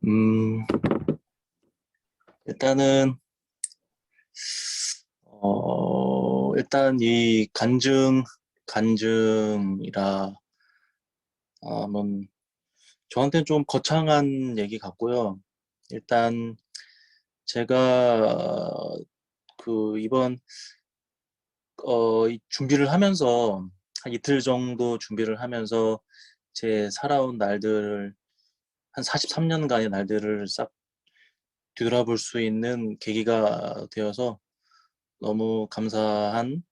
음, 일단은, 일단 이 간증이라, 뭐, 저한테는 좀 거창한 얘기 같고요. 일단, 제가 이번, 이 준비를 하면서, 한 이틀 정도 준비를 하면서 제 살아온 날들을, 한 43년간의 날들을 싹 뒤돌아볼 수 있는 계기가 되어서 너무 감사한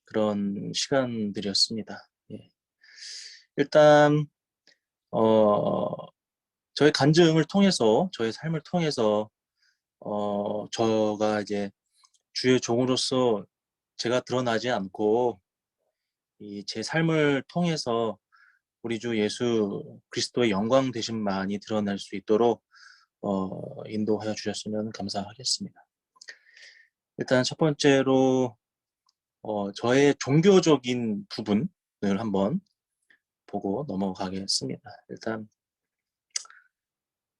그런 시간들이었습니다. 예. 일단 어, 저의 간증을 통해서 저의 삶을 통해서 저가 이제 주의 종으로서 제가 드러나지 않고 이 제 삶을 통해서 우리 주 예수 그리스도의 영광 되심만이 드러날 수 있도록 인도하여 주셨으면 감사하겠습니다. 일단 첫 번째로 저의 종교적인 부분을 한번 보고 넘어가겠습니다. 일단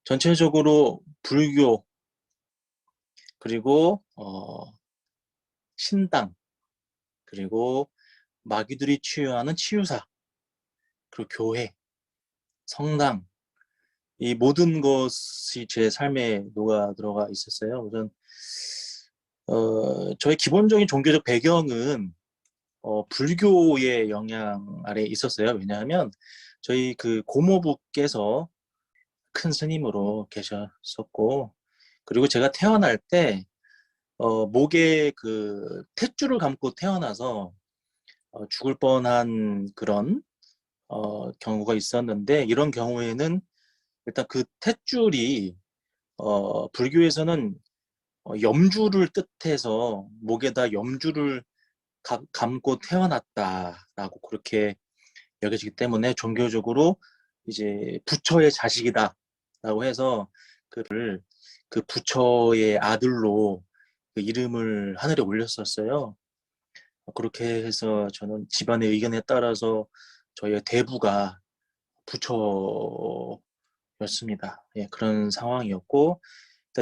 전체적으로 불교 그리고 신당 그리고 마귀들이 치유하는 치유사 그리고 교회, 성당 이 모든 것이 제 삶에 녹아 들어가 있었어요. 우선 저의 기본적인 종교적 배경은 불교의 영향 아래 있었어요. 왜냐하면 저희 그 고모부께서 큰 스님으로 계셨었고 그리고 제가 태어날 때 목에 그 탯줄을 감고 태어나서 죽을 뻔한 그런 경우가 있었는데 이런 경우에는 일단 그 탯줄이 불교에서는 염주를 뜻해서 목에다 염주를 감고 태어났다라고 그렇게 여겨지기 때문에 종교적으로 이제 부처의 자식이다라고 해서 그를 그 부처의 아들로 그 이름을 하늘에 올렸었어요. 그렇게 해서 저는 집안의 의견에 따라서 저희의 대부가 부처였습니다. 예, 그런 상황이었고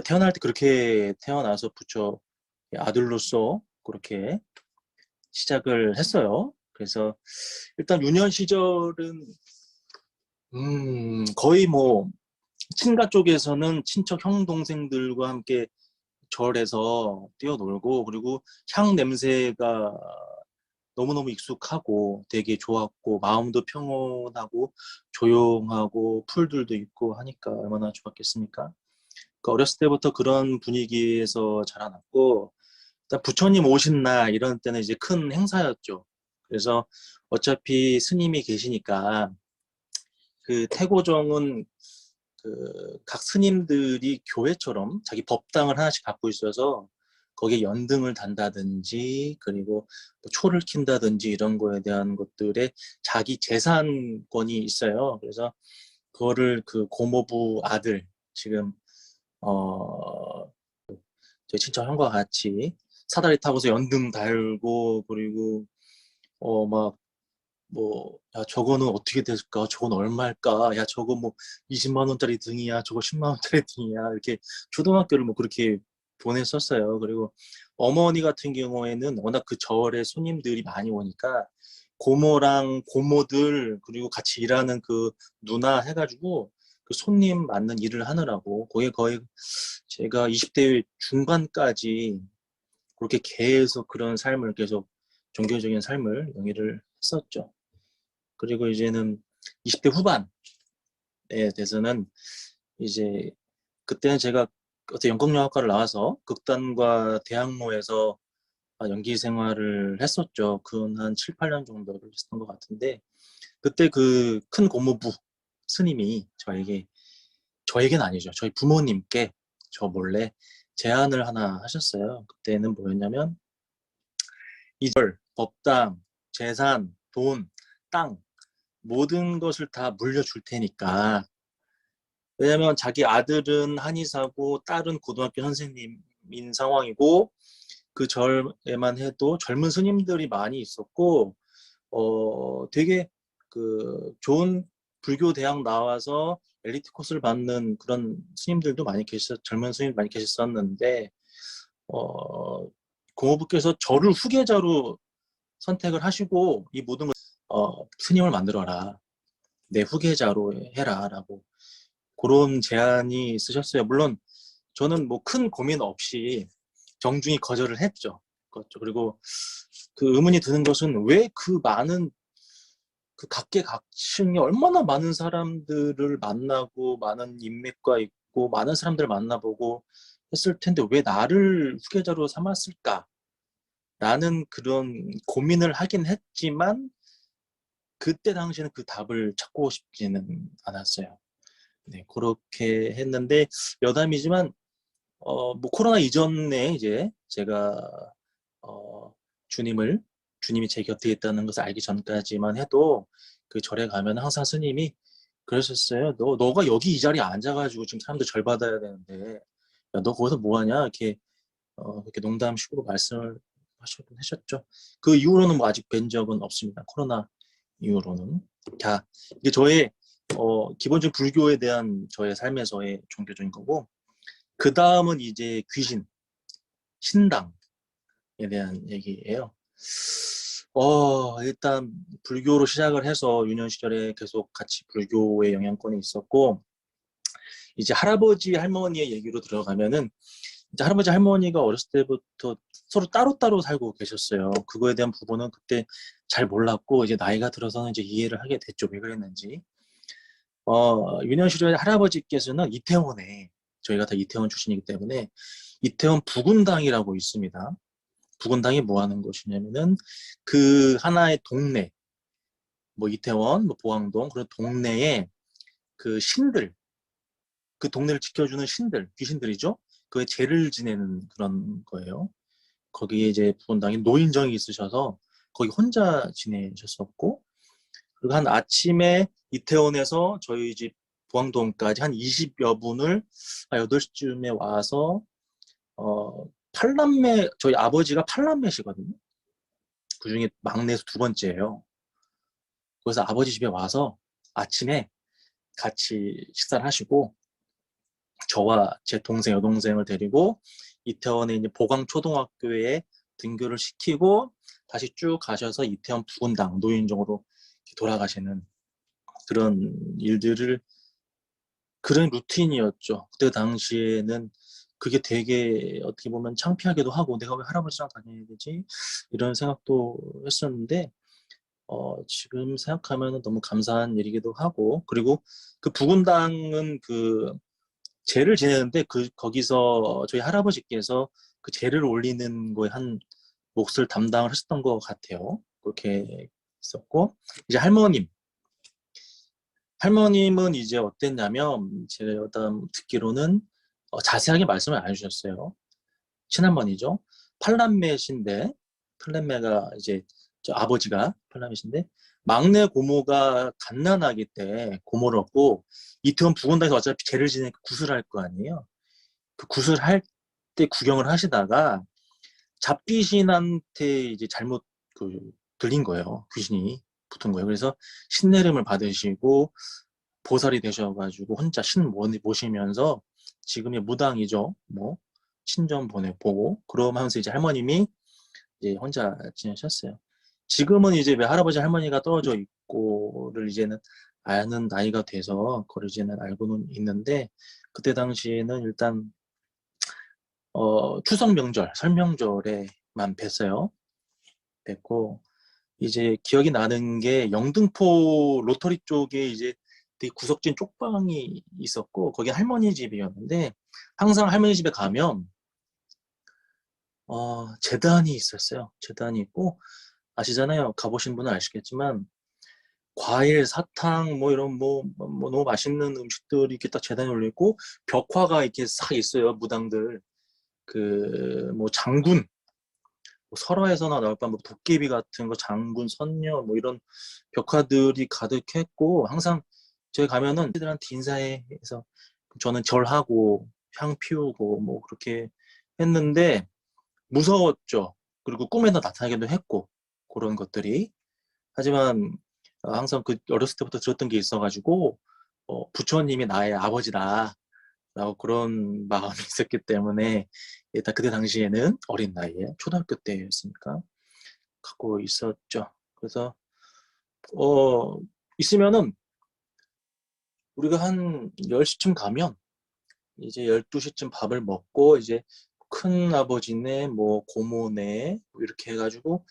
태어날 때 그렇게 태어나서 부처 아들로서 그렇게 시작을 했어요. 그래서 일단 유년 시절은 거의 뭐 친가 쪽에서는 친척 형 동생들과 함께 절에서 뛰어놀고 그리고 향 냄새가 너무너무 익숙하고 되게 좋았고 마음도 평온하고 조용하고 풀들도 있고 하니까 얼마나 좋았겠습니까? 그 어렸을 때부터 그런 분위기에서 자라났고 일단 부처님 오신 날 이런 때는 이제 큰 행사였죠. 그래서 어차피 스님이 계시니까 그 태고정은 그 각 스님들이 교회처럼 자기 법당을 하나씩 갖고 있어서 거기에 연등을 단다든지 그리고 뭐 초를 킨다든지 이런 거에 대한 것들에 자기 재산권이 있어요. 그래서 그거를 그 고모부 아들 지금 저희 친척 형과 같이 사다리 타고서 연등 달고 그리고 막 뭐, 야, 저거는 어떻게 될까? 저건 얼마일까? 야, 저거 뭐 20만 원짜리 등이야. 저거 10만 원짜리 등이야. 이렇게 초등학교를 뭐 그렇게 보냈었어요. 그리고 어머니 같은 경우에는 워낙 그 절에 손님들이 많이 오니까 고모랑 고모들 그리고 같이 일하는 그 누나 해가지고 그 손님 맞는 일을 하느라고 거기 거의 제가 20대 중반까지 그렇게 계속 그런 삶을 계속 종교적인 삶을 영위를 했었죠. 그리고 이제는 20대 후반에 돼서는 이제 그때는 제가 어떤 연극영화과를 나와서 극단과 대학로에서 연기 생활을 했었죠. 그 한 7, 8년 정도를 했던 것 같은데 그때 그 큰 고모부 스님이 저에게는 아니죠. 저희 부모님께 저 몰래 제안을 하나 하셨어요. 그때는 뭐였냐면 이절, 법당, 재산, 돈, 땅 모든 것을 다 물려줄 테니까 왜냐면 자기 아들은 한의사고 딸은 고등학교 선생님인 상황이고 그 절에만 해도 젊은 스님들이 많이 있었고 되게 그 좋은 불교 대학 나와서 엘리트 코스를 받는 그런 스님들도 많이 젊은 스님 많이 계셨었는데, 공허부께서 저를 후계자로 선택을 하시고 이 모든 걸 스님을 만들어라, 내 후계자로 해라라고 그런 제안이 있으셨어요. 물론 저는 뭐 큰 고민 없이 정중히 거절을 했죠. 그렇죠. 그리고 그 의문이 드는 것은 왜 그 많은 그 각계각층이 얼마나 많은 사람들을 만나고 많은 인맥과 있고 많은 사람들을 만나보고 했을 텐데 왜 나를 후계자로 삼았을까라는 그런 고민을 하긴 했지만 그때 당시에는 그 답을 찾고 싶지는 않았어요. 네, 그렇게 했는데 여담이지만 뭐 코로나 이전에 이제 제가 어, 주님이 제 곁에 있다는 것을 알기 전까지만 해도 그 절에 가면 항상 스님이 그러셨어요. 너가 여기 이 자리에 앉아가지고 지금 사람들 절 받아야 되는데, 야, 너 거기서 뭐 하냐? 이렇게 농담식으로 말씀을 하셨죠. 그 이후로는 뭐 아직 뵌 적은 없습니다. 코로나 이후로는. 자, 이게 저의 기본적인 불교에 대한 저의 삶에서의 종교적인 거고, 그 다음은 이제 귀신, 신당에 대한 얘기예요. 일단 불교로 시작을 해서 유년 시절에 계속 같이 불교의 영향권이 있었고, 이제 할아버지 할머니의 얘기로 들어가면은 이제 할아버지 할머니가 어렸을 때부터 서로 따로따로 살고 계셨어요. 그거에 대한 부분은 그때 잘 몰랐고 이제 나이가 들어서는 이제 이해를 하게 됐죠. 왜 그랬는지. 유년 시절에 할아버지께서는 이태원에, 저희가 다 이태원 출신이기 때문에 이태원 부군당이라고 있습니다. 부군당이 뭐 하는 곳이냐면은 그 하나의 동네, 뭐 이태원, 뭐 보항동 그런 동네에 그 신들, 그 동네를 지켜주는 신들, 귀신들이죠. 그에 제를 지내는 그런 거예요. 거기에 이제 부군당에 노인정이 있으셔서 거기 혼자 지내셨었고, 그리고 한 아침에 이태원에서 저희 집 보항동까지 한 20여 분을 8시쯤에 와서 팔남매, 저희 아버지가 팔남매시거든요. 그중에 막내에서 두 번째예요. 그래서 아버지 집에 와서 아침에 같이 식사를 하시고 저와 제 동생, 여동생을 데리고 이태원에 있는 보광초등학교에 등교를 시키고 다시 쭉 가셔서 이태원 부군당 노인정으로 돌아가시는 그런 일들을, 그런 루틴이었죠. 그때 당시에는 그게 되게 어떻게 보면 창피하기도 하고 내가 왜 할아버지랑 다녀야 되지? 이런 생각도 했었는데 지금 생각하면 너무 감사한 일이기도 하고, 그리고 그 부군당은 그 제를 지내는데 거기서 저희 할아버지께서 그 제를 올리는 거에 한 몫을 담당을 하셨던 것 같아요. 그렇게 있었고, 이제 할머님은 이제 어땠냐면 제가 듣기로는 자세하게 말씀을 안 해주셨어요. 친할머니죠. 팔남매신데, 팔남매가 이제 저 아버지가 팔남매신데 막내 고모가 갓난아기 때 고모를 얻고 이태원 부군당에서 어차피 제를 지내니까 구슬할 거 아니에요. 그 구슬할 때 구경을 하시다가 잡귀신한테 이제 잘못 들린 거예요. 귀신이 붙은 거예요. 그래서 신내림을 받으시고 보살이 되셔가지고 혼자 신 모시면서 지금의 무당이죠. 뭐 신전 보고 그러면서 이제 할머님이 이제 혼자 지내셨어요. 지금은 이제 왜 할아버지 할머니가 떨어져 있고를 이제는 아는 나이가 돼서 그걸 이제는 알고는 있는데, 그때 당시에는 일단 추석 명절, 설 명절에만 뵀어요. 뵀고 이제 기억이 나는 게 영등포 로터리 쪽에 이제 되게 구석진 쪽방이 있었고 거기 할머니 집이었는데 항상 할머니 집에 가면 재단이 있었어요. 재단이 있고, 아시잖아요. 가보신 분은 아시겠지만 과일, 사탕 뭐 이런 뭐 너무 맛있는 음식들이 이렇게 딱 재단에 올려있고 벽화가 이렇게 싹 있어요. 무당들 그 뭐 장군, 뭐 설화에서나 나올 법한 뭐 도깨비 같은 거, 장군, 선녀 뭐 이런 벽화들이 가득했고, 항상 저희 가면은 애들한테 인사해서 저는 절하고 향 피우고 뭐 그렇게 했는데 무서웠죠. 그리고 꿈에도 나타나기도 했고 그런 것들이. 하지만 항상 그 어렸을 때부터 들었던 게 있어가지고 부처님이 나의 아버지다 라고 그런 마음이 있었기 때문에 일단 그때 당시에는 어린 나이에 초등학교 때였으니까 갖고 있었죠. 그래서 있으면은 우리가 한 10시쯤 가면 이제 12시쯤 밥을 먹고 이제 큰 아버지네 뭐 고모네 뭐 이렇게 해가지고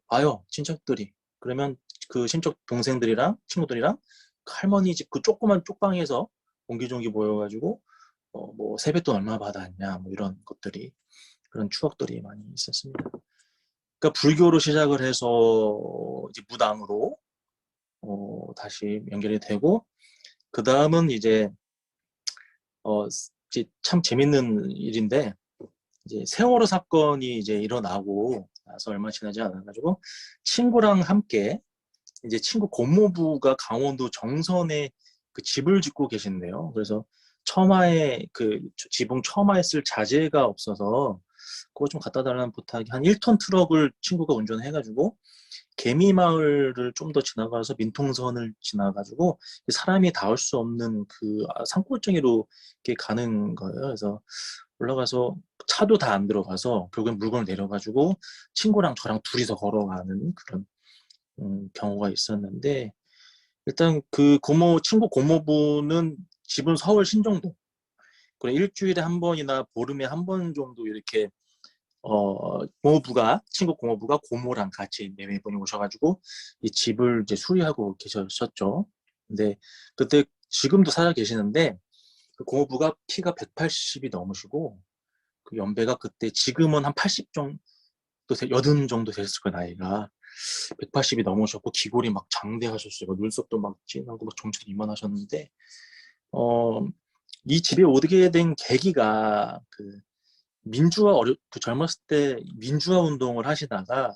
와요 친척들이. 그러면 그 친척 동생들이랑 친구들이랑 그 할머니 집 그 조그만 쪽방에서 옹기종기 모여가지고 뭐 세뱃돈 얼마 받았냐 뭐 이런 것들이 그런 추억들이 많이 있었습니다. 그러니까 불교로 시작을 해서 이제 무당으로 다시 연결이 되고 그 다음은 이제 이제 참 재밌는 일인데 이제 세월호 사건이 이제 일어나고 나서 얼마 지나지 않아가지고 친구랑 함께 이제 친구 고모부가 강원도 정선에 그 집을 짓고 계신데요. 그래서 처마에 그 지붕 처마에 쓸 자재가 없어서 그거 좀 갖다 달라는 부탁이 한 1톤 트럭을 친구가 운전해가지고 개미마을을 좀 더 지나가서 민통선을 지나가지고 사람이 닿을 수 없는 그 산골짜기로 이렇게 가는 거예요. 그래서 올라가서 차도 다 안 들어가서 결국엔 물건을 내려가지고 친구랑 저랑 둘이서 걸어가는 그런 경우가 있었는데 일단 그 친구 고모부는 집은 서울 신정동. 그래 일주일에 한 번이나 보름에 한 번 정도 이렇게 친구 고모부가 고모랑 같이 매매분이 오셔가지고 이 집을 이제 수리하고 계셨죠. 근데 그때 지금도 살아 계시는데 그 고모부가 키가 180이 넘으시고 그 연배가 그때 지금은 한 80 정도, 80 정도 됐을 거예요, 나이가. 180이 넘으셨고 기골이 막 장대하셨어요. 눈썹도 막 진하고 막 점치도 이만하셨는데 이 집에 오게 된 계기가 그 그 젊었을 때 민주화 운동을 하시다가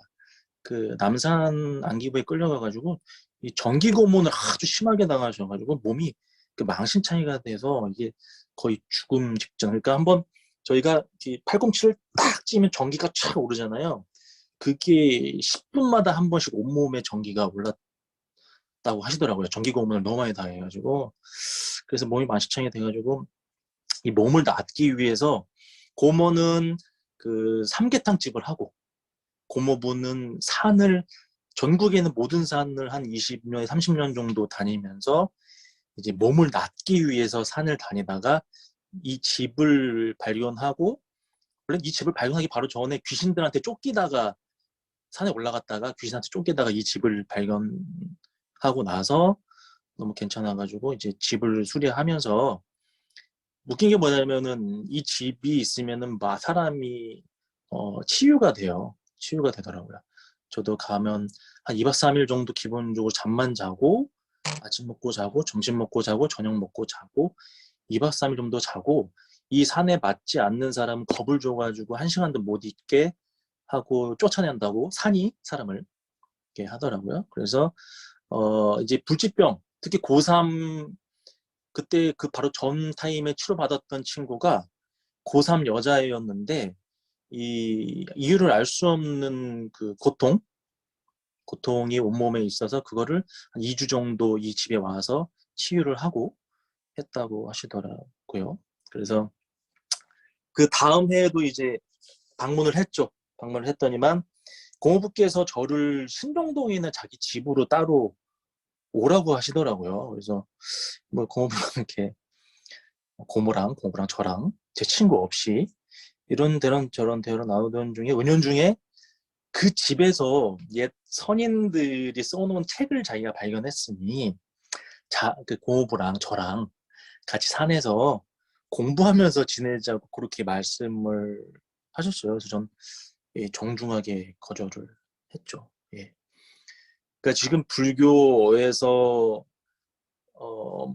그 남산 안기부에 끌려가가지고 이 전기 고문을 아주 심하게 당하셔가지고 몸이 그 망신창이가 돼서 이게 거의 죽음 직전. 그러니까 한번 저희가 807을 딱 찌면 전기가 촥 오르잖아요. 그게 10분마다 한 번씩 온몸에 전기가 올랐다고 하시더라고요. 전기 고문을 너무 많이 당해가지고. 그래서 몸이 만신창이 돼가지고 이 몸을 낫기 위해서 고모는 그 삼계탕집을 하고 고모부는 전국에 있는 모든 산을 한 20년, 30년 정도 다니면서 이제 몸을 낫기 위해서 산을 다니다가 이 집을 발견하고 원래 이 집을 발견하기 바로 전에 귀신들한테 쫓기다가 산에 올라갔다가 귀신한테 쫓기다가 이 집을 발견하고 나서 너무 괜찮아가지고 이제 집을 수리하면서 웃긴 게 뭐냐면은 이 집이 있으면은 막 사람이 치유가 돼요. 치유가 되더라고요. 저도 가면 한 2박 3일 정도 기본적으로 잠만 자고 아침 먹고 자고 점심 먹고 자고 저녁 먹고 자고 2박 3일 정도 자고 이 산에 맞지 않는 사람 겁을 줘가지고 1시간도 못 있게 하고 쫓아낸다고 산이 사람을 이렇게 하더라고요. 그래서 이제 불치병 특히 고3 그때 그 바로 전 타임에 치료받았던 친구가 고3 여자애였는데 이 이유를 알 수 없는 그 고통이 온몸에 있어서 그거를 한 2주 정도 이 집에 와서 치유를 하고 했다고 하시더라고요. 그래서 그 다음 해에도 이제 방문을 했죠. 방문을 했더니만 고모부께서 저를 신정동에 있는 자기 집으로 따로 오라고 하시더라고요. 그래서 뭐 고모부가 이렇게 고모랑 저랑 제 친구 없이 이런 대런 저런 대로 나오던 중에 은연중에 그 집에서 옛 선인들이 써놓은 책을 자기가 발견했으니 그 고모부랑 저랑 같이 산에서 공부하면서 지내자고 그렇게 말씀을 하셨어요. 그래서 전 정중하게 거절을 했죠. 예. 그러니까 지금 불교에서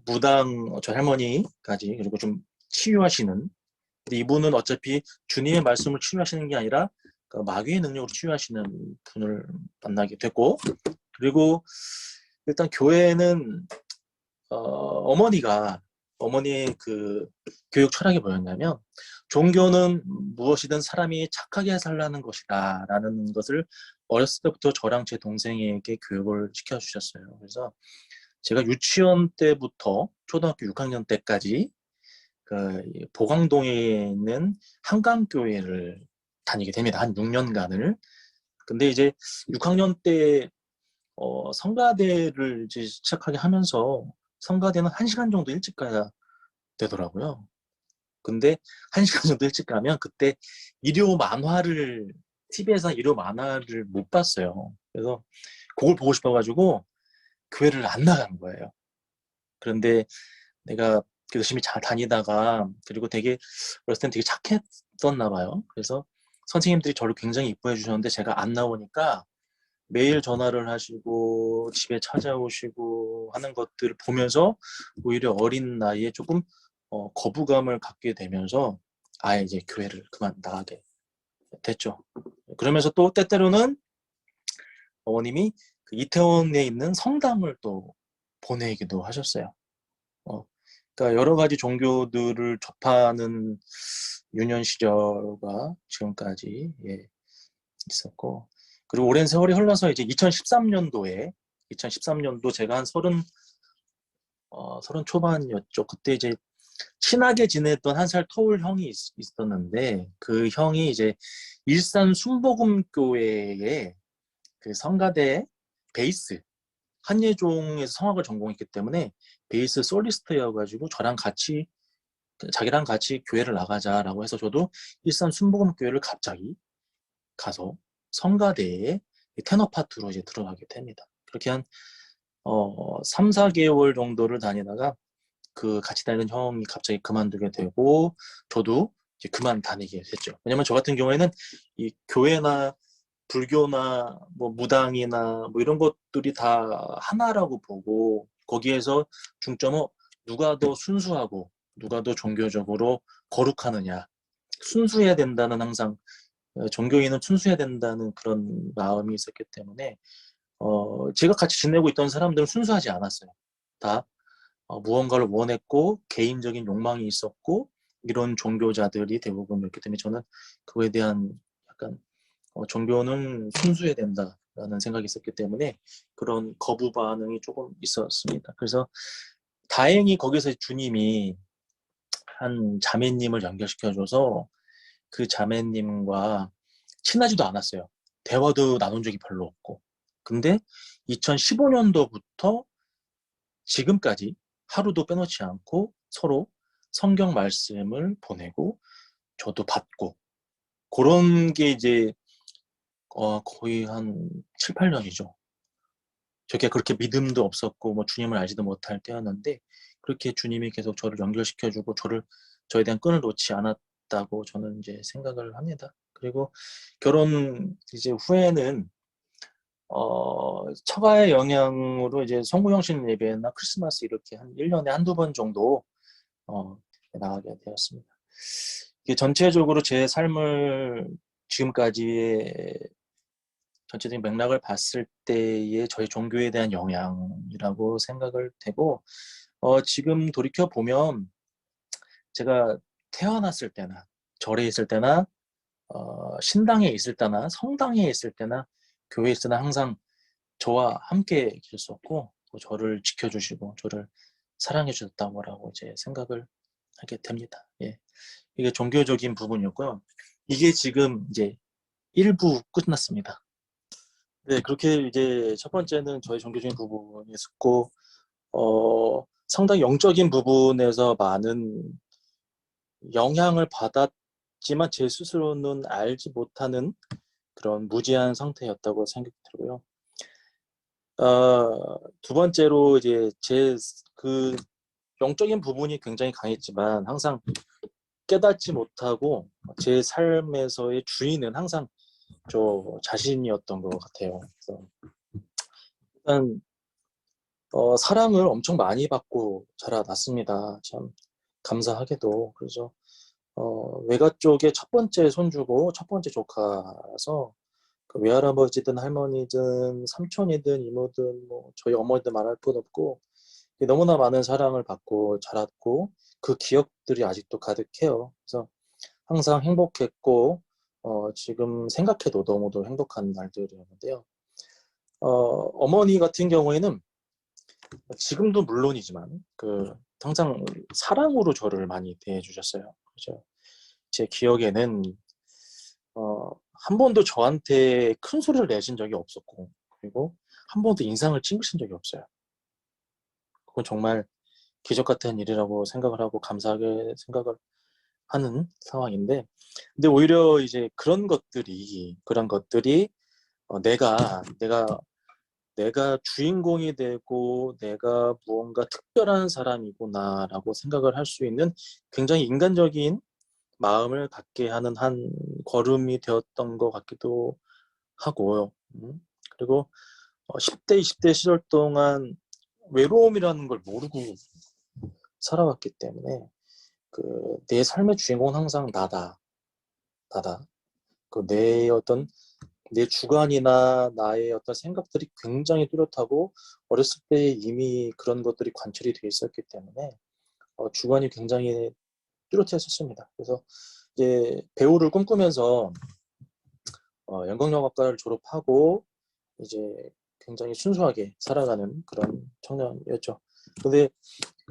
무당 저 할머니까지 그리고 좀 치유하시는 근데 이분은 어차피 주님의 말씀을 치유하시는 게 아니라 그 마귀의 능력으로 치유하시는 분을 만나게 됐고 그리고 일단 교회는 어머니의 그 교육 철학이 뭐였냐면 종교는 무엇이든 사람이 착하게 살라는 것이다 라는 것을 어렸을 때부터 저랑 제 동생에게 교육을 시켜주셨어요. 그래서 제가 유치원 때부터 초등학교 6학년 때까지 그 보광동에 있는 한강교회를 다니게 됩니다. 한 6년간을. 근데 이제 6학년 때 성가대를 이제 시작하게 하면서 성가대는 1시간 정도 일찍 가야 되더라고요. 근데 1시간 정도 일찍 가면 그때 일요 만화를 TV에서 일요 만화를 못 봤어요. 그래서 그걸 보고 싶어가지고 교회를 안 나간 거예요. 그런데 내가 열심히 잘 다니다가 그리고 되게 어렸을 땐 되게 착했었나 봐요. 그래서 선생님들이 저를 굉장히 이뻐해 주셨는데 제가 안 나오니까 매일 전화를 하시고 집에 찾아오시고 하는 것들을 보면서 오히려 어린 나이에 조금 거부감을 갖게 되면서 아예 이제 교회를 그만 나가게 됐죠. 그러면서 또 때때로는 어머님이 그 이태원에 있는 성당을 또 보내기도 하셨어요. 어, 그러니까 여러 가지 종교들을 접하는 유년 시절과 지금까지 예, 있었고 그리고 오랜 세월이 흘러서 이제 2013년도 제가 한 서른 초반이었죠. 그때 이제 친하게 지냈던 1살 터울 형이 있었는데 그 형이 이제 일산 순복음교회의 그 성가대 베이스 한예종에서 성악을 전공했기 때문에 베이스 솔리스트여가지고 자기랑 같이 교회를 나가자라고 해서 저도 일산 순복음교회를 갑자기 가서 성가대에 테너 파트로 이제 들어가게 됩니다. 그렇게 한 3, 4개월 정도를 다니다가 그 같이 다니는 형이 갑자기 그만두게 되고 저도 이제 그만 다니게 됐죠. 왜냐면 저 같은 경우에는 이 교회나 불교나 뭐 무당이나 뭐 이런 것들이 다 하나라고 보고 거기에서 중점은 누가 더 순수하고 누가 더 종교적으로 거룩하느냐 순수해야 된다는 항상 종교인은 순수해야 된다는 그런 마음이 있었기 때문에 제가 같이 지내고 있던 사람들은 순수하지 않았어요. 다 무언가를 원했고 개인적인 욕망이 있었고 이런 종교자들이 대부분이었기 때문에 저는 그거에 대한 약간 종교는 순수해야 된다라는 생각이 있었기 때문에 그런 거부 반응이 조금 있었습니다. 그래서 다행히 거기서 주님이 한 자매님을 연결시켜줘서 그 자매님과 친하지도 않았어요. 대화도 나눈 적이 별로 없고. 근데 2015년도부터 지금까지 하루도 빼놓지 않고 서로 성경 말씀을 보내고 저도 받고 그런 게 이제 거의 한 7, 8년이죠. 저게 그렇게 믿음도 없었고 뭐 주님을 알지도 못할 때였는데 그렇게 주님이 계속 저를 연결시켜주고 저에 대한 끈을 놓지 않았다고 저는 이제 생각을 합니다. 그리고 결혼 이제 후에는 처가의 영향으로 이제 성구영신 예배나 크리스마스 이렇게 한 1년에 한두 번 정도 어, 나가게 되었습니다. 이게 전체적으로 제 삶을 지금까지의 전체적인 맥락을 봤을 때의 저희 종교에 대한 영향이라고 생각을 되고 지금 돌이켜 보면 제가 태어났을 때나 절에 있을 때나 신당에 있을 때나 성당에 있을 때나 교회에 있을 때나 항상 저와 함께 계셨었고 저를 지켜주시고 저를 사랑해 주셨다고 이제 생각을 하게 됩니다. 예. 이게 종교적인 부분이었고요. 이게 지금 이제 1부 끝났습니다. 네, 그렇게 이제 첫 번째는 저희 종교적인 부분이 있었고, 상당히 영적인 부분에서 많은 영향을 받았지만 제 스스로는 알지 못하는 그런 무지한 상태였다고 생각이 들고요. 두 번째로 이제 제 그 영적인 부분이 굉장히 강했지만 항상 깨닫지 못하고 제 삶에서의 주인은 항상 저 자신이었던 것 같아요. 그래서 일단 사랑을 엄청 많이 받고 자라났습니다. 참 감사하게도. 그래서 외가 쪽에 첫 번째 손주고 첫 번째 조카라서 그 외할아버지든 할머니든 삼촌이든 이모든 뭐 저희 어머니든 말할 것 없고 너무나 많은 사랑을 받고 자랐고 그 기억들이 아직도 가득해요. 그래서 항상 행복했고 지금 생각해도 너무도 행복한 날들이었는데요. 어머니 같은 경우에는 지금도 물론이지만 항상 사랑으로 저를 많이 대해주셨어요. 그죠? 제 기억에는 한 번도 저한테 큰 소리를 내신 적이 없었고, 그리고 한 번도 인상을 찡으신 적이 없어요. 그건 정말 기적 같은 일이라고 생각을 하고 감사하게 생각을 하는 상황인데, 근데 오히려 이제 그런 것들이 내가 주인공이 되고 내가 무언가 특별한 사람이구나라고 생각을 할 수 있는 굉장히 인간적인 마음을 갖게 하는 한 걸음이 되었던 것 같기도 하고요. 그리고 10대, 20대 시절 동안 외로움이라는 걸 모르고 살아왔기 때문에 내 삶의 주인공은 항상 나다. 내 주관이나 나의 어떤 생각들이 굉장히 뚜렷하고 어렸을 때 이미 그런 것들이 관철이 되어 있었기 때문에 주관이 굉장히 뚜렷했었습니다. 그래서 이제 배우를 꿈꾸면서 연극영화과를 졸업하고 이제 굉장히 순수하게 살아가는 그런 청년이었죠. 근데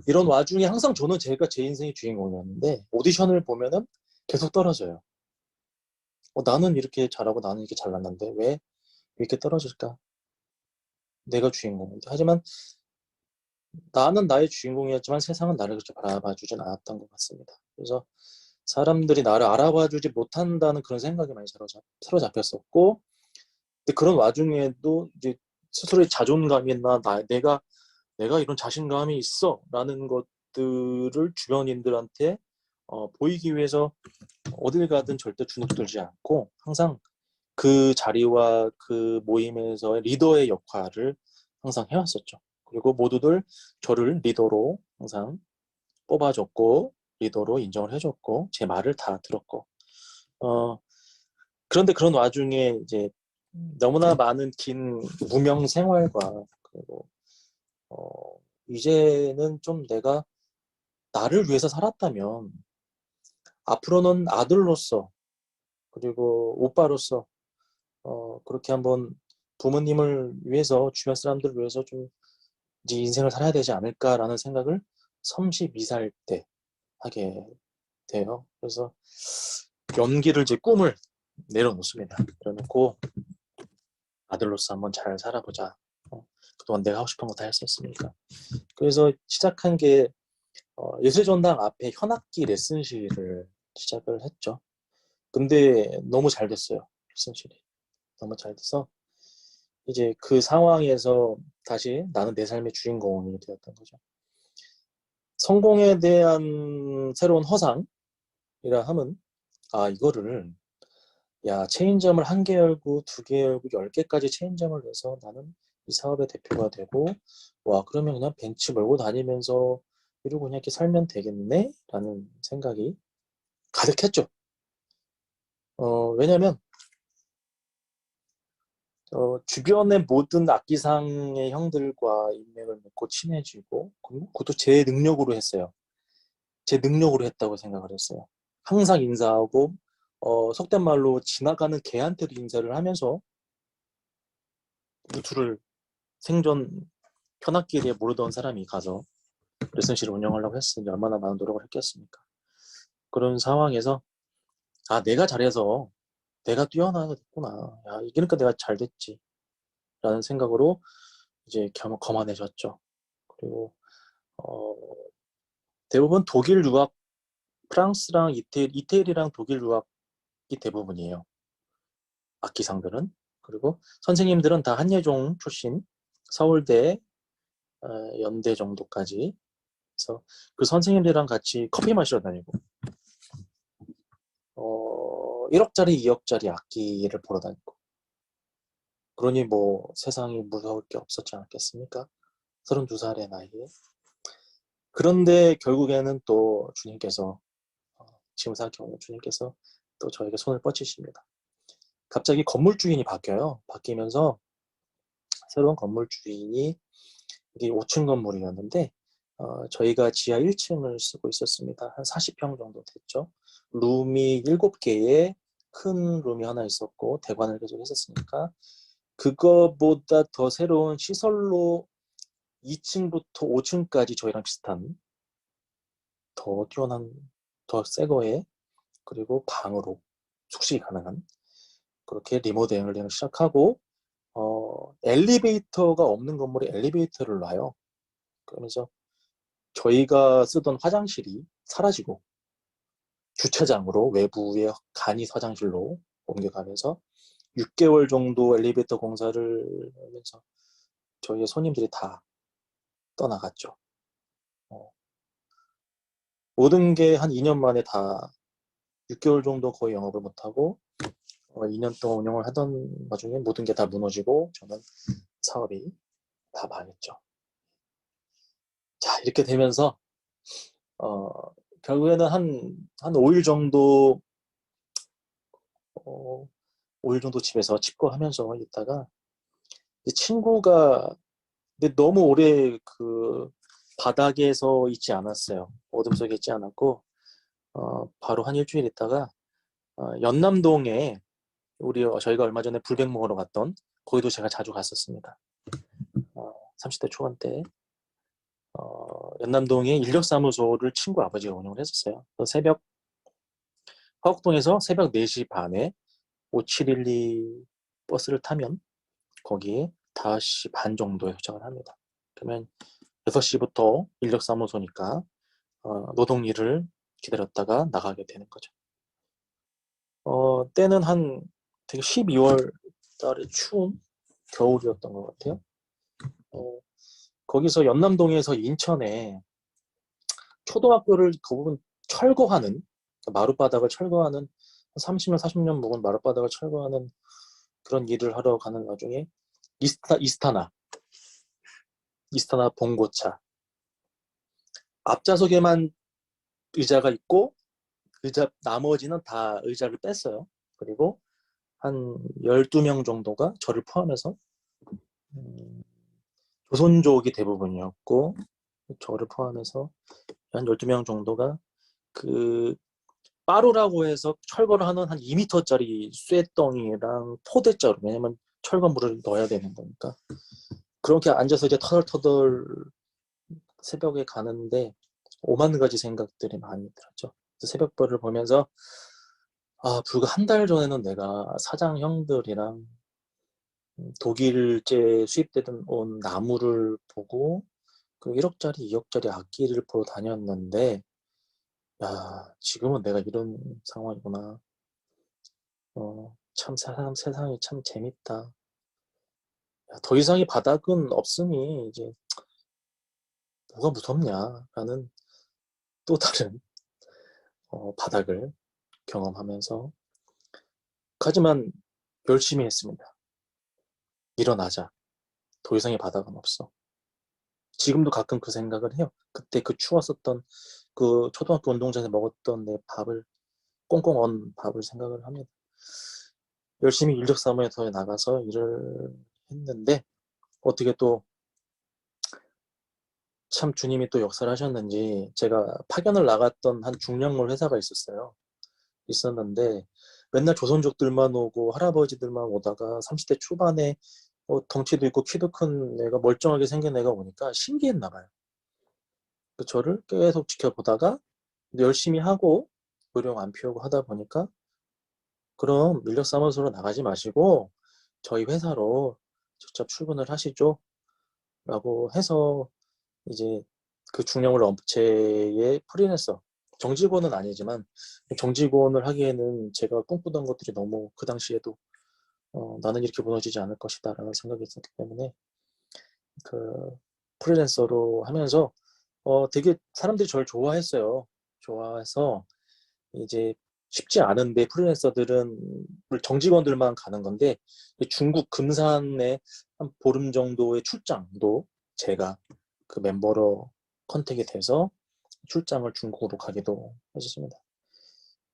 이런 와중에 항상 저는 제가 제 인생의 주인공이었는데 오디션을 보면은 계속 떨어져요. 나는 이렇게 잘하고 나는 이렇게 잘났는데 왜 이렇게 떨어질까? 내가 주인공인데. 하지만 나는 나의 주인공이었지만 세상은 나를 그렇게 바라봐주진 않았던 것 같습니다. 그래서 사람들이 나를 알아봐주지 못한다는 그런 생각이 많이 사로잡혔었고, 근데 그런 와중에도 이제 스스로의 자존감이나 내가 이런 자신감이 있어라는 것들을 주변인들한테 보이기 위해서 어딜 가든 절대 주눅들지 않고 항상 그 자리와 그 모임에서의 리더의 역할을 항상 해왔었죠. 그리고 모두들 저를 리더로 항상 뽑아줬고 리더로 인정을 해줬고 제 말을 다 들었고 그런데 그런 와중에 이제 너무나 많은 긴 무명 생활과 그리고 이제는 좀 내가 나를 위해서 살았다면 앞으로는 아들로서 그리고 오빠로서 그렇게 한번 부모님을 위해서 주변 사람들을 위해서 좀 이제 인생을 살아야 되지 않을까라는 생각을 32살 때 하게 돼요. 그래서 연기를 제 꿈을 내려놓습니다. 내려놓고 아들로서 한번 잘 살아보자. 그동안 내가 하고 싶은 거 다 했었으니까. 그래서 시작한 게 예술전당 앞에 현악기 레슨실을 시작을 했죠. 근데 너무 잘 됐어요. 레슨실이. 너무 잘 돼서 이제 그 상황에서 다시 나는 내 삶의 주인공이 되었던 거죠. 성공에 대한 새로운 허상이라 함은 이거를 체인점을 1개 열고 2개 열고 10개까지 체인점을 내서 나는 이 사업의 대표가 되고 그러면 그냥 벤츠 몰고 다니면서 이러고 그냥 이렇게 살면 되겠네? 라는 생각이 가득했죠. 왜냐면 주변의 모든 악기상의 형들과 인맥을 맺고 친해지고 그것도 제 능력으로 했어요. 제 능력으로 했다고 생각을 했어요. 항상 인사하고 속된 말로 지나가는 개한테도 인사를 하면서 루트를 생존 현악길에 모르던 사람이 가서 레슨실을 운영하려고 했으니 얼마나 많은 노력을 했겠습니까? 그런 상황에서 내가 잘해서 내가 뛰어나게 됐구나. 그러니까 내가 잘 됐지. 라는 생각으로 이제 거만해졌죠. 그리고 어, 대부분 독일 유학, 프랑스랑 이태리랑 독일 유학이 대부분이에요. 악기상들은. 그리고 선생님들은 다 한예종 출신, 서울대, 연대 정도까지. 그래서 그 선생님들이랑 같이 커피 마시러 다니고 1억짜리, 2억짜리 악기를 보러 다니고 그러니 뭐 세상이 무서울 게 없었지 않겠습니까? 32살의 나이에. 그런데 결국에는 또 주님께서 지금 생각해보면 주님께서 또 저에게 손을 뻗치십니다. 갑자기 건물 주인이 바뀌어요. 바뀌면서 새로운 건물 주인이 이게 5층 건물이었는데 저희가 지하 1층을 쓰고 있었습니다. 한 40평 정도 됐죠. 룸이 7개에 큰 룸이 하나 있었고 대관을 계속 했었으니까 그거보다 더 새로운 시설로 2층부터 5층까지 저희랑 비슷한 더 뛰어난, 더 새 거에, 그리고 방으로 숙식이 가능한 그렇게 리모델링을 시작하고, 엘리베이터가 없는 건물에 엘리베이터를 놔요. 그러면서 저희가 쓰던 화장실이 사라지고 주차장으로 외부의 간이 화장실로 옮겨가면서 6개월 정도 엘리베이터 공사를 하면서 저희의 손님들이 다 떠나갔죠. 모든 게 한 2년 만에 다 6개월 정도 거의 영업을 못하고 2년 동안 운영을 하던 와중에 모든 게 다 무너지고 저는 사업이 다 망했죠. 자, 이렇게 되면서 결국에는 한 5일 정도 5일 정도 집에서 칩거하면서 있다가 친구가 근데 너무 오래 그 바닥에서 있지 않았어요. 어둠 속에 있지 않았고 바로 한 일주일 있다가 연남동에 저희가 얼마 전에 불백 먹으러 갔던 거기도 제가 자주 갔었습니다. 30대 초반 때 연남동에 인력사무소를 친구 아버지가 운영을 했었어요. 화곡동에서 새벽 4시 반에 5712 버스를 타면 거기에 5시 반 정도에 도착을 합니다. 그러면 6시부터 인력사무소니까 노동일을 기다렸다가 나가게 되는 거죠. 때는 되게 12월 달에 추운 겨울이었던 것 같아요. 거기서 연남동에서 인천에 초등학교를 그 부분 철거하는, 마룻바닥을 철거하는 30년, 40년 묵은 마룻바닥을 철거하는 그런 일을 하러 가는 와중에 이스타나 봉고차 앞좌석에만 의자가 있고 나머지는 다 의자를 뺐어요. 그리고 한 12명 정도가 저를 포함해서 조선족이 대부분이었고 저를 포함해서 한 12명 정도가 그 빠루라고 해서 철거를 하는 한 2m짜리 쇠덩이랑 포대자루, 왜냐면 철거물을 넣어야 되는 거니까 그렇게 앉아서 이제 터덜터덜 새벽에 가는데 오만 가지 생각들이 많이 들었죠. 새벽별을 보면서 불과 한 달 전에는 내가 사장 형들이랑 독일제 수입되던 온 나무를 보고 그 1억짜리, 2억짜리 악기를 보러 다녔는데 야, 지금은 내가 이런 상황이구나. 참 세상이 참 재밌다. 야, 더 이상의 바닥은 없으니 이제 뭐가 무섭냐라는 또 다른 바닥을 경험하면서 하지만 열심히 했습니다. 일어나자. 더 이상의 바닥은 없어. 지금도 가끔 그 생각을 해요. 그때 그 추웠었던 그 초등학교 운동장에서 먹었던 내 밥을 꽁꽁 언 밥을 생각을 합니다. 열심히 인력사무소에 나가서 일을 했는데 어떻게 또 참 주님이 또 역사를 하셨는지 제가 파견을 나갔던 한 중량물 회사가 있었는데 맨날 조선족들만 오고 할아버지들만 오다가 30대 초반에 덩치도 있고 키도 큰 애가 멀쩡하게 생긴 애가 오니까 신기했나 봐요. 저를 계속 지켜보다가 열심히 하고 요령 안 피우고 하다 보니까 그럼 인력사무소로 나가지 마시고 저희 회사로 직접 출근을 하시죠 라고 해서 이제 그 중량물 업체의 프리랜서 정직원은 아니지만 정직원을 하기에는 제가 꿈꾸던 것들이 너무 그 당시에도 나는 이렇게 무너지지 않을 것이다 라는 생각이 있었기 때문에 그 프리랜서로 하면서 되게 사람들이 저를 좋아했어요. 좋아해서 이제 쉽지 않은데 프리랜서들은 정직원들만 가는 건데 중국 금산에 한 보름 정도의 출장도 제가 그 멤버로 컨택이 돼서 출장을 중국으로 가기도 했었습니다.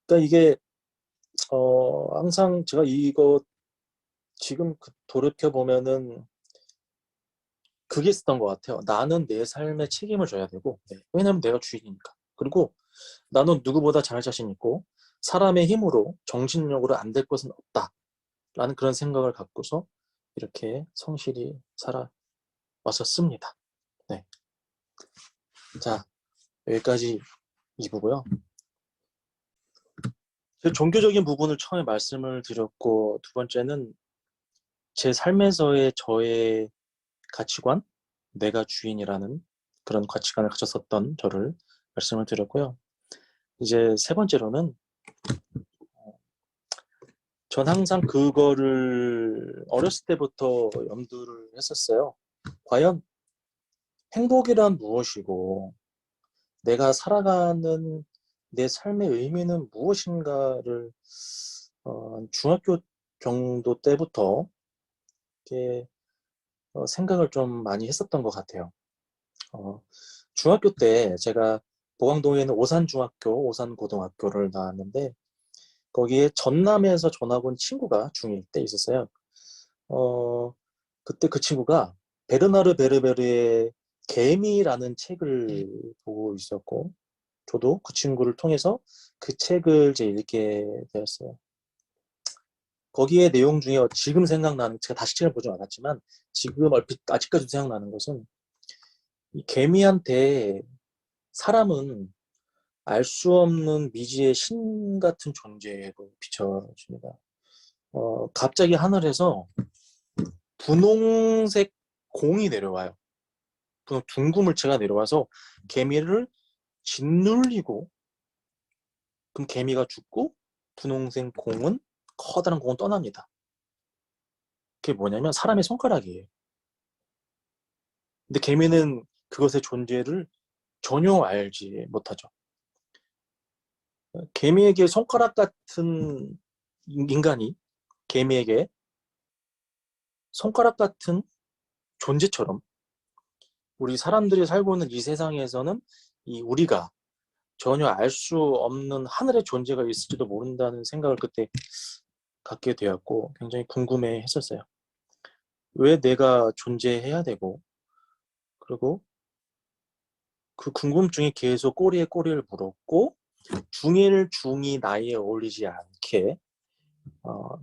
그러니까 이게 항상 제가 이거 지금 돌이켜 보면은 그게 있었던 것 같아요. 나는 내 삶에 책임을 져야 되고, 왜냐면 내가 주인이니까. 그리고 나는 누구보다 잘 자신 있고 사람의 힘으로 정신력으로 안 될 것은 없다. 라는 그런 생각을 갖고서 이렇게 성실히 살아왔었습니다. 네. 자, 여기까지 2부고요. 제 종교적인 부분을 처음에 말씀을 드렸고, 두 번째는 제 삶에서의 저의 가치관, 내가 주인이라는 그런 가치관을 가졌었던 저를 말씀을 드렸고요. 이제 세 번째로는 전 항상 그거를 어렸을 때부터 염두를 했었어요. 과연 행복이란 무엇이고 내가 살아가는 내 삶의 의미는 무엇인가를 중학교 정도 때부터 이렇게 생각을 좀 많이 했었던 것 같아요. 중학교 때 제가 보강동에 있는 오산중학교, 오산고등학교를 나왔는데 거기에 전남에서 전학 온 친구가 중1 때 있었어요. 어, 그때 그 친구가 베르나르 베르베르의 개미라는 책을 보고 있었고 저도 그 친구를 통해서 그 책을 이제 읽게 되었어요. 거기에 내용 중에 지금 생각나는, 제가 다시 책을 보지 않았지만 지금 얼핏 아직까지도 생각나는 것은 이 개미한테 사람은 알 수 없는 미지의 신 같은 존재로 비춰집니다. 갑자기 하늘에서 분홍색 공이 내려와요. 둥근 물체가 내려와서 개미를 짓눌리고 그럼 개미가 죽고 분홍색 공은 커다란 공은 떠납니다. 그게 뭐냐면 사람의 손가락이에요. 근데 개미는 그것의 존재를 전혀 알지 못하죠. 개미에게 손가락 같은 인간이 개미에게 손가락 같은 존재처럼 우리 사람들이 살고 있는 이 세상에서는 이 우리가 전혀 알 수 없는 하늘의 존재가 있을지도 모른다는 생각을 그때 갖게 되었고 굉장히 궁금해 했었어요. 왜 내가 존재해야 되고 그리고 그 궁금증이 계속 꼬리에 꼬리를 물었고 중1, 중2 나이에 어울리지 않게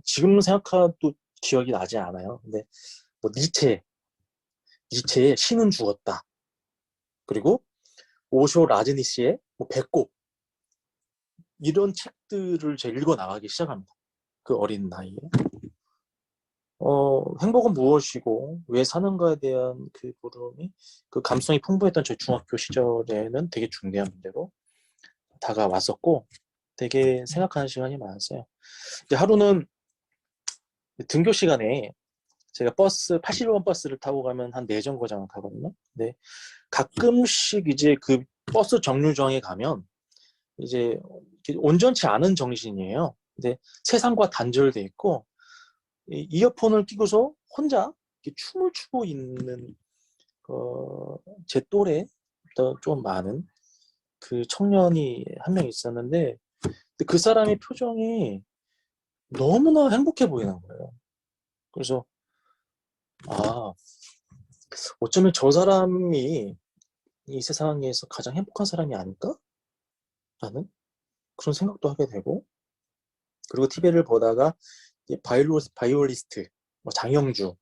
지금 생각해도 기억이 나지 않아요. 근데 뭐 니체의 신은 죽었다. 그리고 오쇼 라즈니시의 뭐 배꼽 이런 책들을 제가 읽어 나가기 시작합니다. 그 어린 나이에. 행복은 무엇이고 왜 사는가에 대한 그 물음이 그 감성이 풍부했던 저희 중학교 시절에는 되게 중대한 문제로 다가왔었고 되게 생각하는 시간이 많았어요. 이제 하루는 등교 시간에 제가 81번 버스를 타고 가면 한 4정거장을 가거든요. 근데 가끔씩 이제 그 버스 정류장에 가면 이제 온전치 않은 정신이에요. 근데 세상과 단절돼 있고 이어폰을 끼고서 혼자 춤을 추고 있는 제 또래 좀 많은 그 청년이 한 명 있었는데 그 사람의 표정이 너무나 행복해 보이는 거예요. 그래서 아 어쩌면 저 사람이 이 세상에서 가장 행복한 사람이 아닐까? 라는 그런 생각도 하게 되고 그리고 TV를 보다가 바이올리스트, 뭐 장영주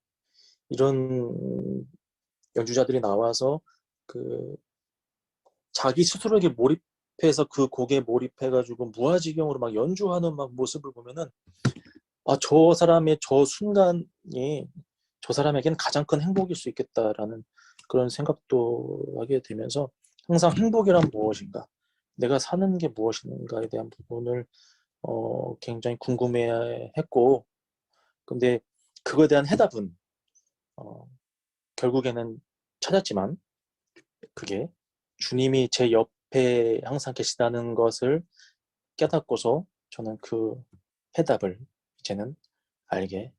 이런 연주자들이 나와서 그 자기 스스로에게 몰입해서 그 곡에 몰입해가지고 무아지경으로 막 연주하는 막 모습을 보면은 저 사람의 저 순간이 저 사람에게는 가장 큰 행복일 수 있겠다라는 그런 생각도 하게 되면서 항상 행복이란 무엇인가, 내가 사는 게 무엇인가에 대한 부분을 굉장히 궁금해했고, 근데 그거에 대한 해답은 어, 결국에는 찾았지만 그게 주님이 제 옆에 항상 계시다는 것을 깨닫고서 저는 그 해답을 이제는 알게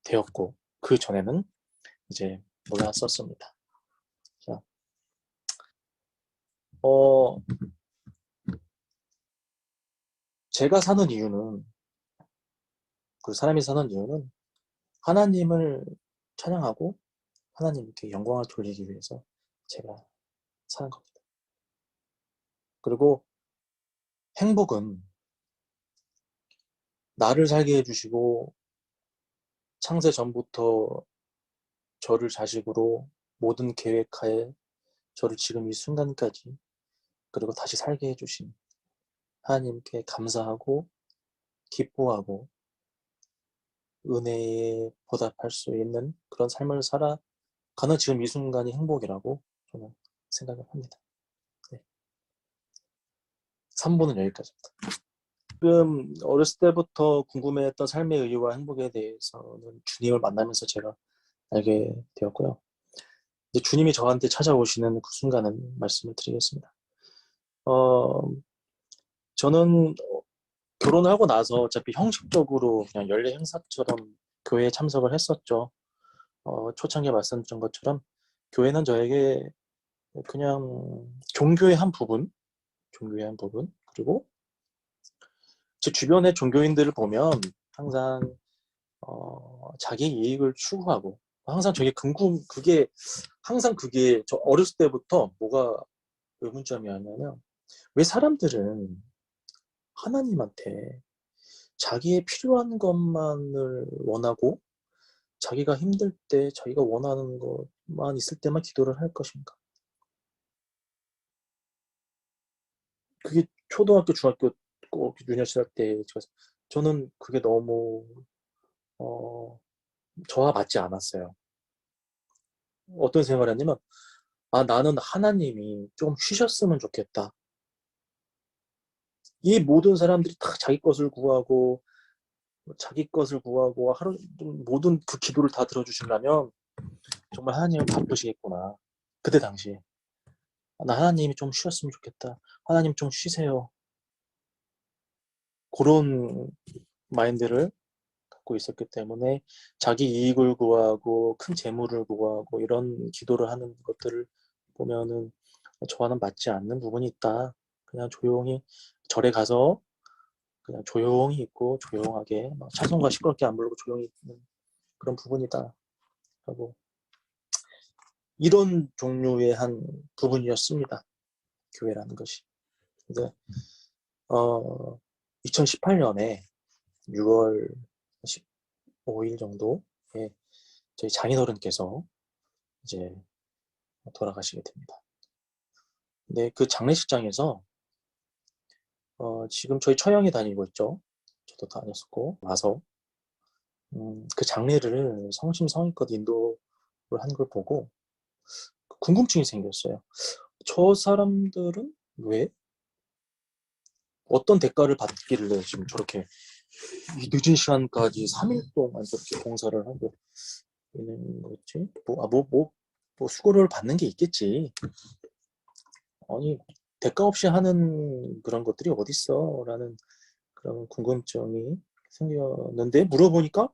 되었고 그 전에는 이제 몰랐었습니다. 자, 어, 제가 사는 이유는 그 사람이 사는 이유는 하나님을 찬양하고 하나님께 영광을 돌리기 위해서 제가 사는 겁니다. 그리고 행복은 나를 살게 해주시고 창세 전부터 저를 자식으로 모든 계획하에 저를 지금 이 순간까지 그리고 다시 살게 해주신 하나님께 감사하고 기뻐하고 은혜에 보답할 수 있는 그런 삶을 살아가는 지금 이 순간이 행복이라고 저는 생각을 합니다. 네. 3부는 여기까지입니다. 지금 어렸을 때부터 궁금해했던 삶의 의의와 행복에 대해서는 주님을 만나면서 제가 알게 되었고요. 이제 주님이 저한테 찾아오시는 그 순간은 말씀을 드리겠습니다. 저는 결혼을 하고 나서 어차피 형식적으로 그냥 연례 행사처럼 교회에 참석을 했었죠. 초창기에 말씀드린 것처럼 교회는 저에게 그냥 종교의 한 부분, 그리고 제 주변의 종교인들을 보면 항상 자기 이익을 추구하고 항상 그게 저 어렸을 때부터 뭐가 의문점이었냐면 왜 사람들은 하나님한테 자기의 필요한 것만을 원하고 자기가 힘들 때 자기가 원하는 것만 있을 때만 기도를 할 것인가? 그게 초등학교, 중학교, 꼭 유년 시절 때 저는 그게 너무 저와 맞지 않았어요. 어떤 생각을 했냐면 나는 하나님이 좀 쉬셨으면 좋겠다. 이 모든 사람들이 다 자기 것을 구하고 하루 모든 그 기도를 다 들어주신다면 정말 하나님은 바쁘시겠구나. 그때 당시에 하나님이 좀 쉬었으면 좋겠다. 하나님 좀 쉬세요. 그런 마인드를 갖고 있었기 때문에 자기 이익을 구하고 큰 재물을 구하고 이런 기도를 하는 것들을 보면은 저와는 맞지 않는 부분이 있다. 그냥 조용히 절에 가서 그냥 조용히 있고 조용하게 막 찬송가 시끄럽게 안 부르고 조용히 있는 그런 부분이다 하고 이런 종류의 한 부분이었습니다. 교회라는 것이. 근데 2018년에 6월 15일 정도에 저희 장인어른께서 이제 돌아가시게 됩니다. 근데 그 장례식장에서 지금 저희 처형이 다니고 있죠. 저도 다녔었고 와서 그 장례를 성심성의껏 인도를 한 걸 보고 궁금증이 생겼어요. 저 사람들은 왜 어떤 대가를 받길래 지금 저렇게 이 늦은 시간까지 3일 동안 저렇게 봉사를 하고 있는 거지? 뭐 수고를 받는 게 있겠지. 아니 대가 없이 하는 그런 것들이 어딨어? 라는 그런 궁금증이 생겼는데 물어보니까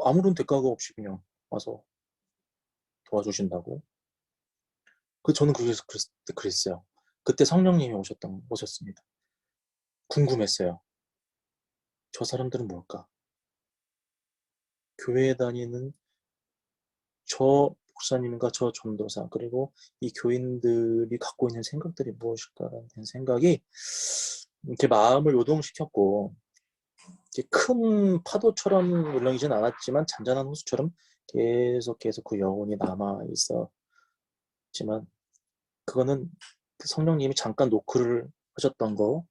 아무런 대가가 없이 그냥 와서 도와주신다고. 저는 그래서 그랬어요. 그때 성령님이 오셨습니다. 궁금했어요. 저 사람들은 뭘까? 교회에 다니는 저 목사님과 저 전도사 그리고 이 교인들이 갖고 있는 생각들이 무엇일까라는 생각이 제 마음을 요동시켰고 큰 파도처럼 울렁이진 않았지만 잔잔한 호수처럼 계속 그 여운이 남아 있었지만 그거는 성령님이 잠깐 노크를 하셨던 거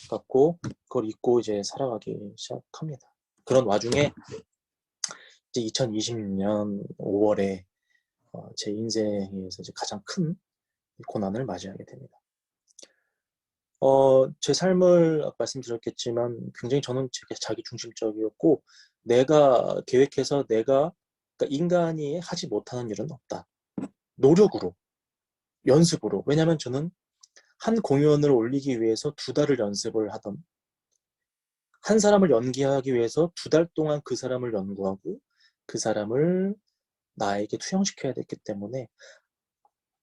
같고 그걸 잊고 이제 살아가기 시작합니다. 그런 와중에 이제 2026년 5월에 제 인생에서 이제 가장 큰 고난을 맞이하게 됩니다. 제 삶을 아까 말씀드렸겠지만 굉장히 저는 자기 중심적이었고 내가 계획해서 그러니까 인간이 하지 못하는 일은 없다. 노력으로, 연습으로. 왜냐하면 저는 한 공연을 올리기 위해서 2달을 연습을 하던 한 사람을 연기하기 위해서 2달 동안 그 사람을 연구하고 그 사람을 나에게 투영시켜야 됐기 때문에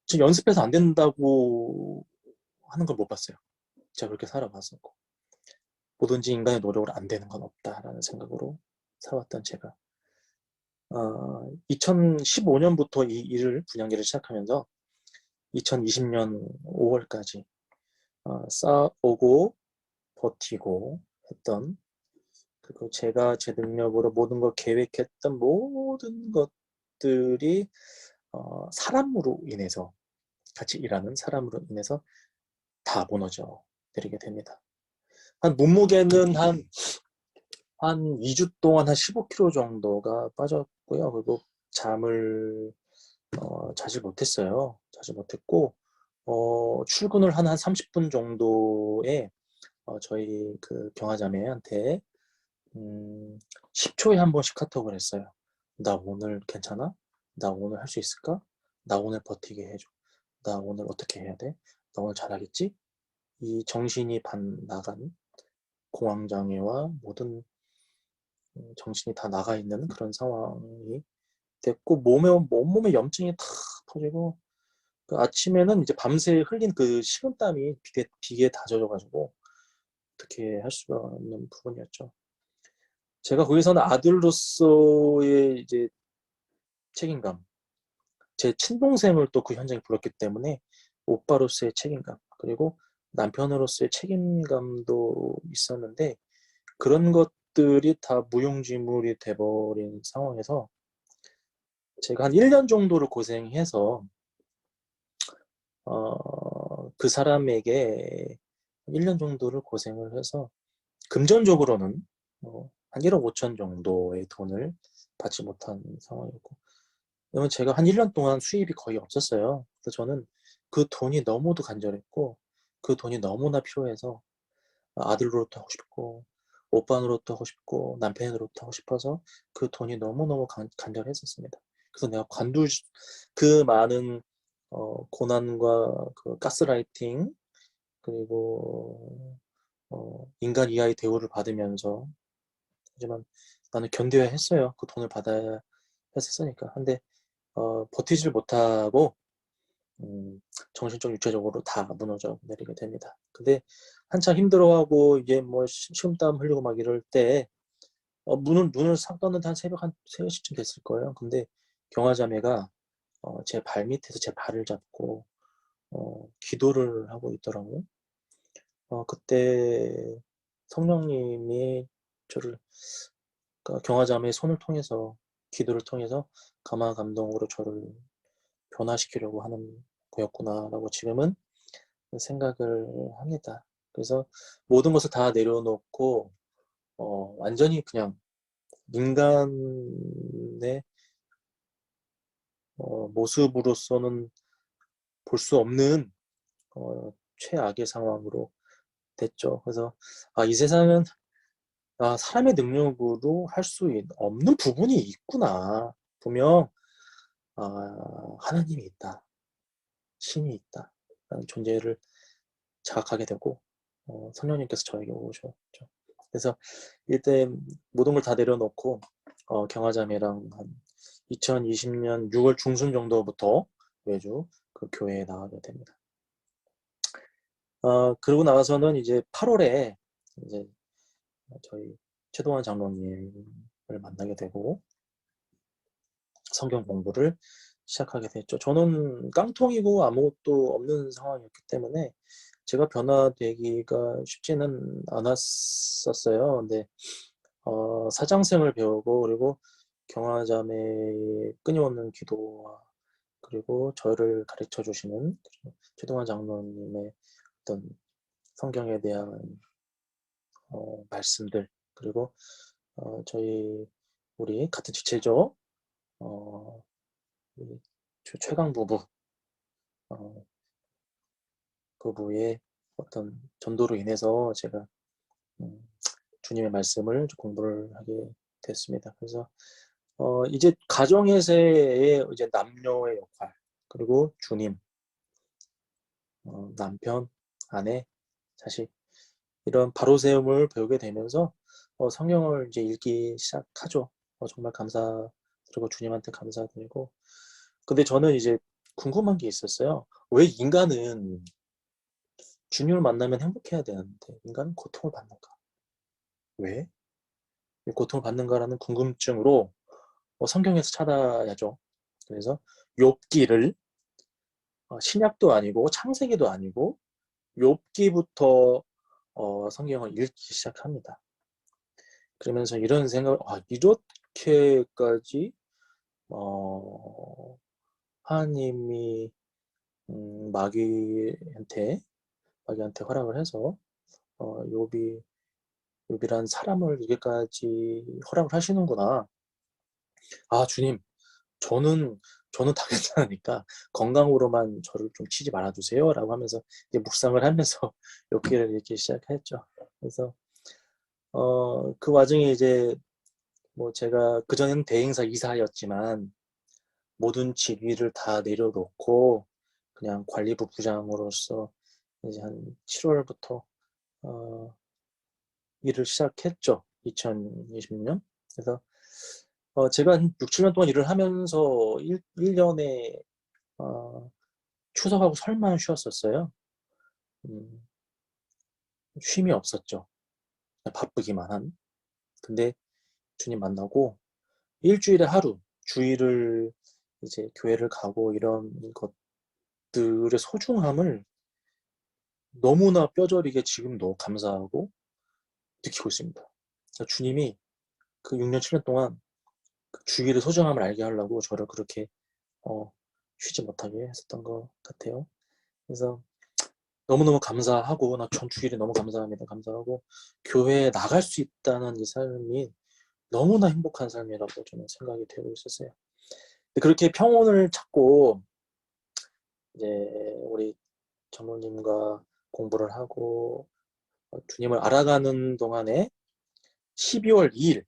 지금 연습해서 안 된다고 하는 걸 못 봤어요. 제가 그렇게 살아봤었고 뭐든지 인간의 노력으로 안 되는 건 없다라는 생각으로 살아왔던 제가 2015년부터 이 분양기를 시작하면서 2020년 5월까지 쌓아오고 버티고 했던 그리고 제가 제 능력으로 모든 걸 계획했던 모든 것들이 사람으로 인해서, 같이 일하는 사람으로 인해서 다 무너져 내리게 됩니다. 한 몸무게는 한 2주 동안 한 15kg 정도가 빠졌고요. 그리고 잠을 자지 못했어요. 자지 못했고 출근을 한 30분 정도에 저희 그 경화자매한테 10초에 한 번씩 카톡을 했어요. 나 오늘 괜찮아? 나 오늘 할 수 있을까? 나 오늘 버티게 해줘. 나 오늘 어떻게 해야 돼? 나 오늘 잘하겠지? 이 정신이 반 나간 공황장애와 모든 정신이 다 나가 있는 그런 상황이 됐고 온몸에 염증이 다 터지고 그 아침에는 이제 밤새 흘린 그 식은땀이 비계에 다 젖어가지고 어떻게 할 수가 없는 부분이었죠. 제가 거기서는 아들로서의 이제 책임감, 제 친동생을 또 그 현장에 불렀기 때문에 오빠로서의 책임감, 그리고 남편으로서의 책임감도 있었는데 그런 것들이 다 무용지물이 돼버린 상황에서 제가 한 1년 정도를 고생해서 그 사람에게 1년 정도를 고생을 해서 금전적으로는 한 1억 5천 정도의 돈을 받지 못한 상황이었고, 왜냐면 제가 한 1년 동안 수입이 거의 없었어요. 그래서 저는 그 돈이 너무도 간절했고 그 돈이 너무나 필요해서 아들 노릇도 하고 싶고 오빠 노릇도 하고 싶고 남편 노릇도 하고 싶어서 그 돈이 너무너무 간절했었습니다. 그래서 내가 그 많은 고난과 그 가스라이팅 그리고 인간 이하의 대우를 받으면서, 하지만 나는 견뎌야 했어요. 그 돈을 받아야 했었으니까. 근데 버티질 못하고 정신적 육체적으로 다 무너져 내리게 됩니다. 근데 한참 힘들어하고 이제 뭐 식은땀 흘리고 막 이럴 때 눈을 싹 떴는데 한 새벽 한 3시쯤 됐을 거예요. 근데 경화자매가 제 발 밑에서 제 발을 잡고 기도를 하고 있더라고요. 그때 성령님이 저를, 그러니까 경화자매의 손을 통해서, 기도를 통해서 감화 감동으로 저를 변화시키려고 하는 거였구나라고 지금은 생각을 합니다. 그래서 모든 것을 다 내려놓고 완전히 그냥 인간의 모습으로서는 볼 수 없는 최악의 상황으로 됐죠. 그래서 이 세상은 사람의 능력으로 할 수 없는 부분이 있구나. 분명 하나님이 있다, 신이 있다 라는 존재를 자각하게 되고 성령님께서 저에게 오셨죠. 그래서 이때 모든 걸 다 내려놓고 경화자매랑 한 2020년 6월 중순 정도부터 매주 그 교회에 나가게 됩니다. 그러고 나서는 이제 8월에 이제 저희 최동환 장로님을 만나게 되고 성경 공부를 시작하게 됐죠. 저는 깡통이고 아무것도 없는 상황이었기 때문에 제가 변화되기가 쉽지는 않았었어요. 근데 사장성을 배우고 그리고 경화자매의 끊임없는 기도와 그리고 저를 가르쳐 주시는 최동환 장로님의 어떤 성경에 대한 말씀들, 그리고 저희 우리 같은 지체죠. 우리 최강 부부 부부의 어떤 전도로 인해서 제가 주님의 말씀을 공부를 하게 됐습니다. 그래서 이제 가정에서의 이제 남녀의 역할, 그리고 주님, 남편, 아내, 자식, 이런 바로세움을 배우게 되면서 성경을 이제 읽기 시작하죠. 정말 감사드리고 주님한테 감사드리고. 근데 저는 이제 궁금한 게 있었어요. 왜 인간은 주님을 만나면 행복해야 되는데 인간은 고통을 받는가? 왜 고통을 받는가라는 궁금증으로 성경에서 찾아야죠. 그래서 욥기를 신약도 아니고 창세기도 아니고 욥기부터 성경을 읽기 시작합니다. 그러면서 이런 생각, 이렇게까지 하나님이 마귀한테 허락을 해서 욥이란 사람을 이게까지 허락을 하시는구나. 아, 주님, 저는 다 괜찮으니까 건강으로만 저를 좀 치지 말아주세요라고 하면서 이제 묵상을 하면서 욥기를 읽기 시작했죠. 그래서 그 와중에 이제 뭐 제가 그전에는 대행사 이사였지만 모든 직위를 다 내려놓고 그냥 관리부 부장으로서 이제 한 7월부터 일을 시작했죠. 2020년. 그래서 제가 한 6, 7년 동안 일을 하면서 1년에 추석하고 설만 쉬었었어요. 쉼이 없었죠. 바쁘기만 한. 근데 주님 만나고 일주일에 하루, 주일을 이제 교회를 가고 이런 것들의 소중함을 너무나 뼈저리게 지금도 감사하고 느끼고 있습니다. 주님이 그 6년, 7년 동안 그 주일의 소중함을 알게 하려고 저를 그렇게 쉬지 못하게 했었던 것 같아요. 그래서 너무너무 감사하고 전 주일에 너무 감사합니다. 감사하고 교회에 나갈 수 있다는 이 삶이 너무나 행복한 삶이라고 저는 생각이 되고 있었어요. 그렇게 평온을 찾고 이제 우리 전무님과 공부를 하고 주님을 알아가는 동안에 12월 2일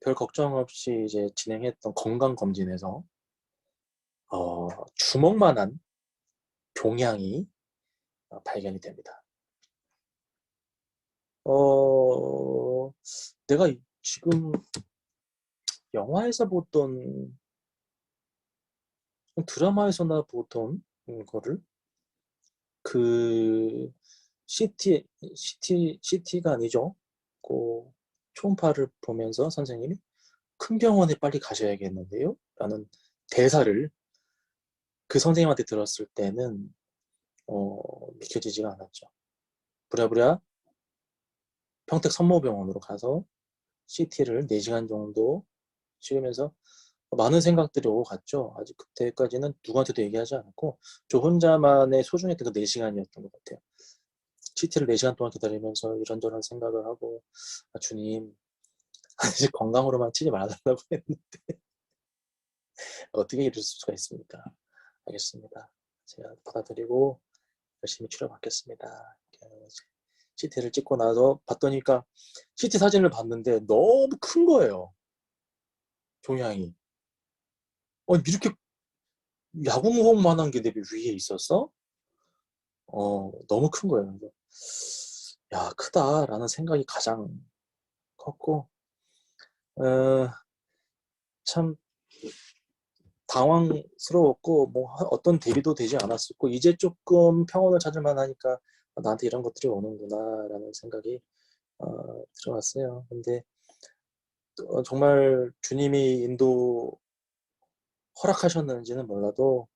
별 걱정 없이 이제 진행했던 건강검진에서 주먹만한 종양이 발견이 됩니다. 내가 지금 영화에서 보던 드라마에서나 보던 거를 그 CT가 아니죠. 그 초음파를 보면서 선생님이 큰 병원에 빨리 가셔야겠는데요? 라는 대사를 그 선생님한테 들었을 때는 믿겨지지가 않았죠. 부랴부랴 평택 선모병원으로 가서 CT를 4시간 정도 찍으면서 많은 생각들이 오고 갔죠. 아직 그때까지는 누구한테도 얘기하지 않았고 저 혼자만의 소중했던 그 4시간이었던 것 같아요. CT를 4시간 동안 기다리면서 이런저런 생각을 하고 주님 아직 건강으로만 치지 말아달라고 했는데 어떻게 이럴 수가 있습니까? 알겠습니다. 제가 받아들이고 열심히 치료받겠습니다. CT를 찍고 나서 봤더니까 CT 사진을 봤는데 너무 큰 거예요. 종양이. 이렇게 야구공만한 게 내 위에 있었어? 너무 큰 거예요. 야, 크다라는 생각이 가장 컸고, 참 당황스러웠고, 뭐 어떤 대비도 되지 않았었고, 이제 조금 평온을 찾을 만하니까 나한테 이런 것들이 오는구나라는 생각이 들어왔어요. 근데 정말 주님이 인도 허락하셨는지는 몰라도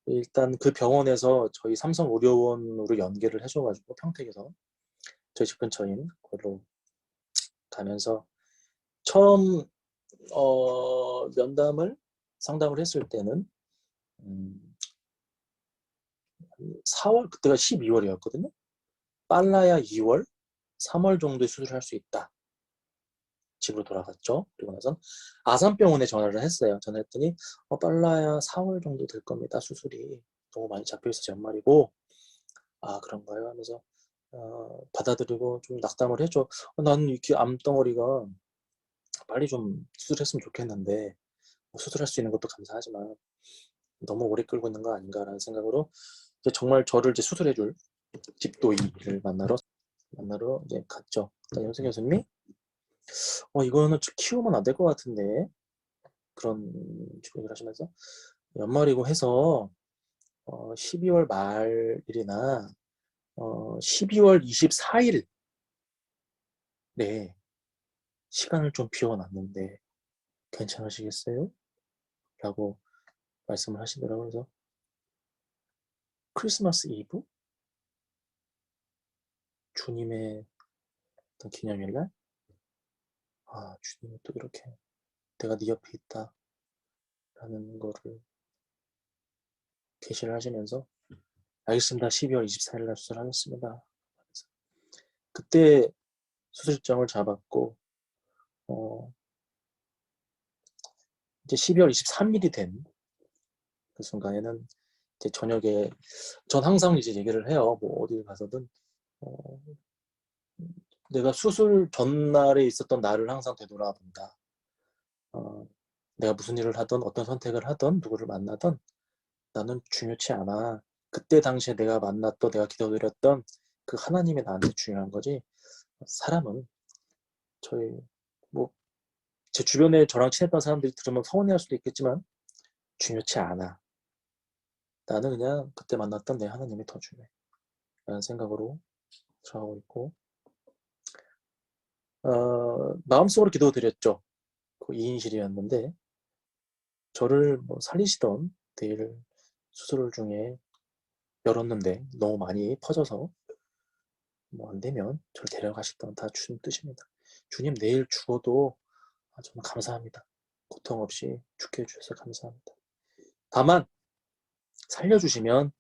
일단 그 병원에서 저희 삼성의료원으로 연계를 해줘가지고 평택에서 저희 집 근처인 거기로 가면서 처음 상담을 했을 때는 4월, 그때가 12월이었거든요. 빨라야 2월, 3월 정도에 수술할 수 있다. 집으로 돌아갔죠. 그리고 나선 아산병원에 전화를 했어요. 전화했더니 빨라야 4월 정도 될 겁니다. 수술이 너무 많이 잡혀있어서 연말이고 그런가요? 하면서 받아들이고 좀 낙담을 했죠. 나는 이렇게 암덩어리가 빨리 좀 수술했으면 좋겠는데 수술할 수 있는 것도 감사하지만 너무 오래 끌고 있는 거 아닌가라는 생각으로 이제 정말 저를 이제 수술해줄 집도이를 만나러 이제 갔죠. 염승 교수님이 이거는 키우면 안 될 것 같은데 그런 얘기를 하시면서 연말이고 해서 12월 말일이나 12월 24일 네 시간을 좀 비워놨는데 괜찮으시겠어요? 라고 말씀을 하시더라고요. 그래서 크리스마스 이브? 주님의 어떤 기념일날? 주님이 또 이렇게 내가 네 옆에 있다 라는 거를 계시를 하시면서 알겠습니다. 12월 24일 날 수술하겠습니다. 그때 수술 일정을 잡았고 이제 12월 23일이 된 그 순간에는 이제 저녁에 전 항상 이제 얘기를 해요. 뭐 어딜 가서든 내가 수술 전날에 있었던 나를 항상 되돌아본다. 내가 무슨 일을 하든 어떤 선택을 하든 누구를 만나든 나는 중요치 않아. 그때 당시에 내가 만났던 내가 기도드렸던 그 하나님이 나한테 중요한 거지. 사람은 저희 뭐 제 주변에 저랑 친했던 사람들이 들으면 서운해할 수도 있겠지만 중요치 않아. 나는 그냥 그때 만났던 내 하나님이 더 중요해. 라는 생각으로 저하고 있고 마음속으로 기도드렸죠. 그 2인실이었는데 저를 뭐 살리시던 내일 수술 중에 열었는데 너무 많이 퍼져서 뭐 안 되면 저를 데려가시던 다 주님 뜻입니다. 주님 내일 죽어도 저는 감사합니다. 고통 없이 죽게 해주셔서 감사합니다. 다만 살려주시면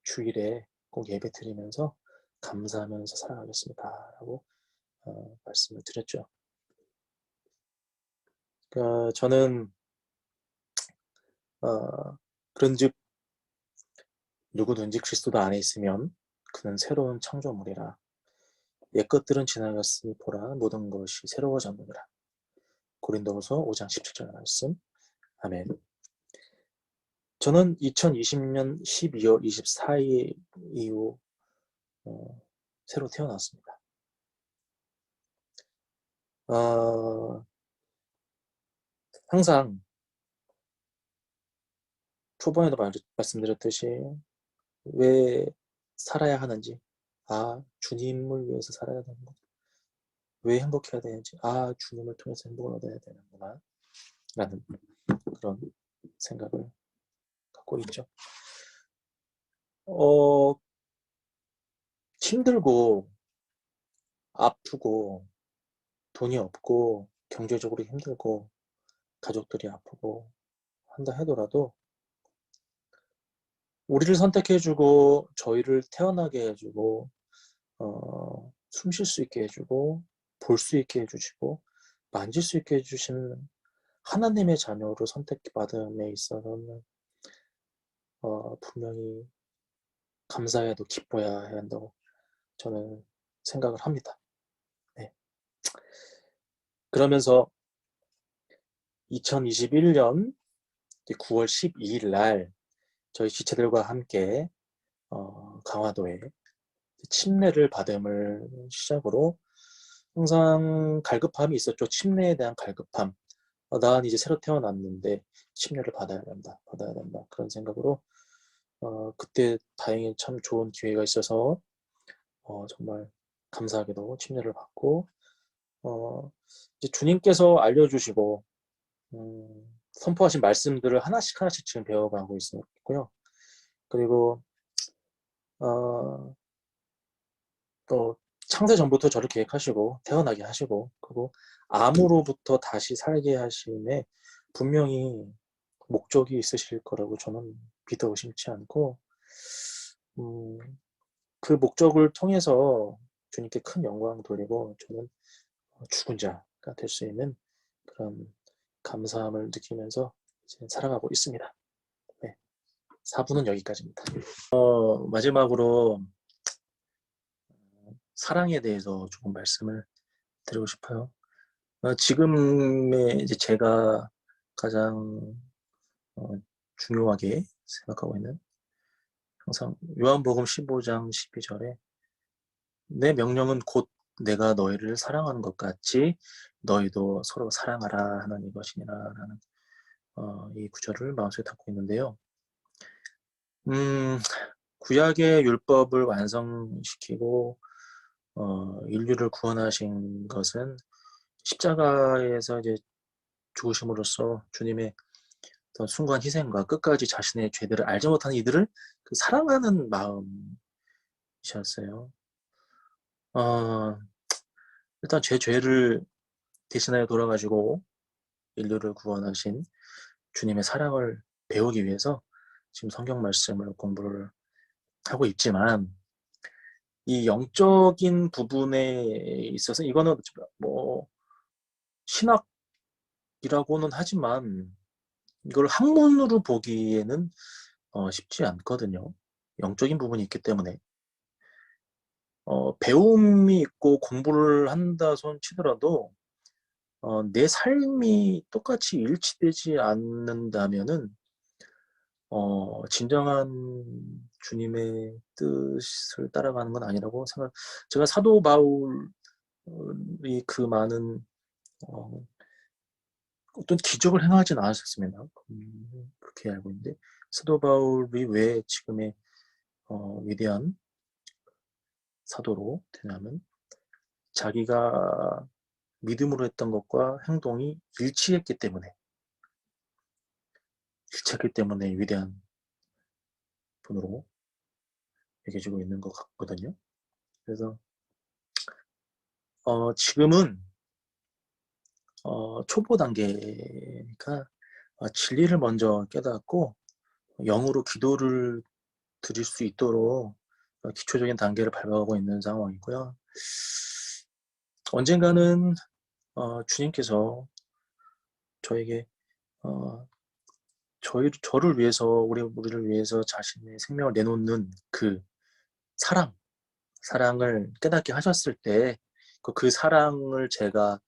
주일에 꼭 예배 드리면서 감사하면서 살아가겠습니다. 라고 말씀을 드렸죠. 그러니까 저는 그런즉 누구든지 그리스도 안에 있으면 그는 새로운 창조물이라. 옛것들은 지나갔으니 보라 모든 것이 새로워졌느니라. 고린도후서 5장 17절 말씀. 아멘. 저는 2020년 12월 24일 이후 새로 태어났습니다. 항상 초반에도 말씀드렸듯이 왜 살아야 하는지, 주님을 위해서 살아야 되는 거, 왜 행복해야 되는지, 주님을 통해서 행복을 얻어야 되는구나 라는 그런 생각을 갖고 있죠. 힘들고 아프고 돈이 없고 경제적으로 힘들고 가족들이 아프고 한다 하더라도 우리를 선택해주고 저희를 태어나게 해주고 숨 쉴 수 있게 해주고 볼 수 있게 해주시고 만질 수 있게 해주신 하나님의 자녀로 선택받음에 있어서는 분명히 감사해도 기뻐야 한다고 저는 생각을 합니다. 네. 그러면서 2021년 9월 12일 날 저희 지체들과 함께 강화도에 침례를 받음을 시작으로 항상 갈급함이 있었죠. 침례에 대한 갈급함. 난 이제 새로 태어났는데 침례를 받아야 된다. 그런 생각으로 그때 다행히 참 좋은 기회가 있어서 정말 감사하게도 침례를 받고 이제 주님께서 알려주시고 선포하신 말씀들을 하나씩 지금 배워가고 있고요. 그리고 또 창세 전부터 저를 계획하시고 태어나게 하시고 그리고 암으로부터 다시 살게 하심에 분명히 목적이 있으실 거라고 저는 믿어 의심치 않고 그 목적을 통해서 주님께 큰 영광 돌리고 저는 죽은 자가 될 수 있는 그런 감사함을 느끼면서 이제 살아가고 있습니다. 네, 4부는 여기까지입니다. 마지막으로 사랑에 대해서 조금 말씀을 드리고 싶어요. 지금의 이제 제가 가장 중요하게 생각하고 있는 항상 요한복음 15장 12절에 내 명령은 곧 내가 너희를 사랑하는 것 같이 너희도 서로 사랑하라 하는 이것이니라 라는 이 구절을 마음속에 담고 있는데요. 구약의 율법을 완성시키고 인류를 구원하신 것은 십자가에서 이제 죽으심으로써 주님의 어떤 순간 희생과 끝까지 자신의 죄들을 알지 못하는 이들을 그 사랑하는 마음이셨어요. 일단 죄를 대신하여 돌아가시고 인류를 구원하신 주님의 사랑을 배우기 위해서 지금 성경 말씀을 공부를 하고 있지만, 이 영적인 부분에 있어서 이거는 뭐 신학이라고는 하지만 이걸 학문으로 보기에는 쉽지 않거든요. 영적인 부분이 있기 때문에 배움이 있고 공부를 한다 손 치더라도 내 삶이 똑같이 일치되지 않는다면은 진정한 주님의 뜻을 따라가는 건 아니라고 생각. 제가 사도 바울이 그 많은 어떤 기적을 행하진 않으셨습니다. 그렇게 알고 있는데, 사도 바울이 왜 지금의 위대한 사도로 되냐면 자기가 믿음으로 했던 것과 행동이 일치했기 때문에 위대한 분으로 여겨지고 있는 것 같거든요. 그래서 지금은 초보 단계니까 진리를 먼저 깨닫고 영으로 기도를 드릴 수 있도록 기초적인 단계를 밟아가고 있는 상황이고요. 언젠가는 주님께서 저에게 저를 위해서 우리를 위해서 자신의 생명을 내놓는 그 사랑을 깨닫게 하셨을 때 그 사랑을 제가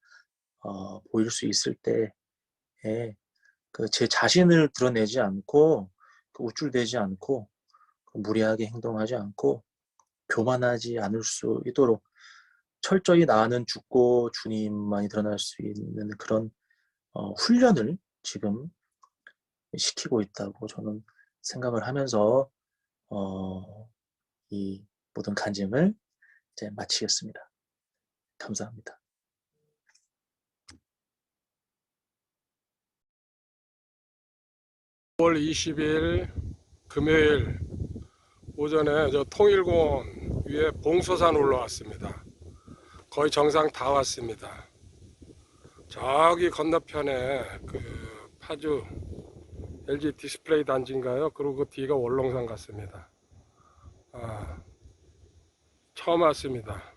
보일 수 있을 때에 제 자신을 드러내지 않고 우쭐대지 않고 무리하게 행동하지 않고 교만하지 않을 수 있도록 철저히 나는 죽고 주님만이 드러날 수 있는 그런 훈련을 지금 시키고 있다고 저는 생각을 하면서 이 모든 간증을 이제 마치겠습니다. 감사합니다. 월 20일 금요일 오전에 저 통일공원 위에 봉소산 올라왔습니다. 거의 정상 다 왔습니다. 저기 건너편에 그 파주 LG 디스플레이 단지인가요? 그리고 그 뒤가 월롱산 같습니다. 처음 왔습니다.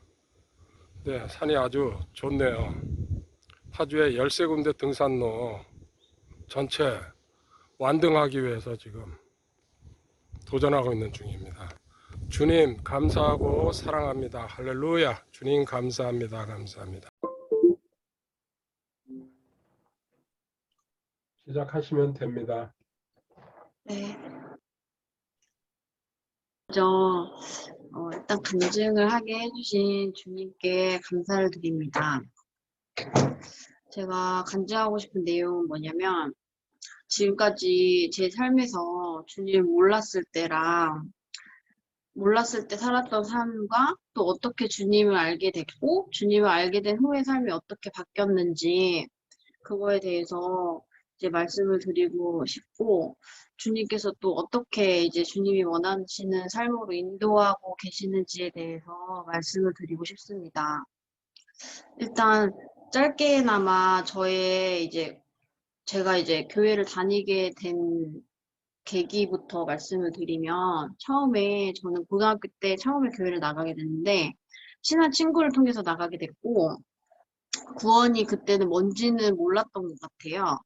네, 산이 아주 좋네요. 파주의 13군데 등산로 전체 완등하기 위해서 지금 도전하고 있는 중입니다. 주님 감사하고 사랑합니다. 할렐루야. 주님 감사합니다. 감사합니다. 시작하시면 됩니다. 네. 먼저 일단 간증을 하게 해주신 주님께 감사를 드립니다. 제가 간증하고 싶은 내용은 뭐냐면, 지금까지 제 삶에서 주님을 몰랐을 때 살았던 삶과 또 어떻게 주님을 알게 됐고, 주님을 알게 된 후의 삶이 어떻게 바뀌었는지, 그거에 대해서 이제 말씀을 드리고 싶고, 주님께서 또 어떻게 이제 주님이 원하시는 삶으로 인도하고 계시는지에 대해서 말씀을 드리고 싶습니다. 일단 짧게나마 제가 이제 교회를 다니게 된 계기부터 말씀을 드리면, 처음에 저는 고등학교 때 처음에 교회를 나가게 됐는데, 친한 친구를 통해서 나가게 됐고, 구원이 그때는 뭔지는 몰랐던 것 같아요.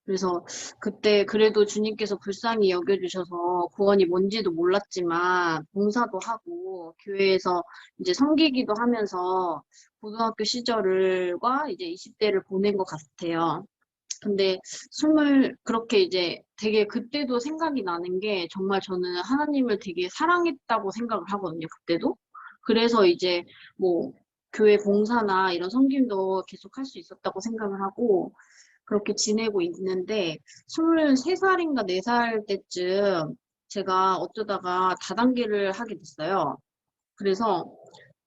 그래서 그때 그래도 주님께서 불쌍히 여겨주셔서 구원이 뭔지도 몰랐지만 봉사도 하고 교회에서 이제 섬기기도 하면서 고등학교 시절과 이제 20대를 보낸 것 같아요. 근데 그렇게 이제 되게 그때도 생각이 나는 게, 정말 저는 하나님을 되게 사랑했다고 생각을 하거든요, 그때도. 그래서 이제 뭐 교회 봉사나 이런 섬김도 계속 할 수 있었다고 생각을 하고, 그렇게 지내고 있는데, 23살인가 4살 때쯤 제가 어쩌다가 다단계를 하게 됐어요. 그래서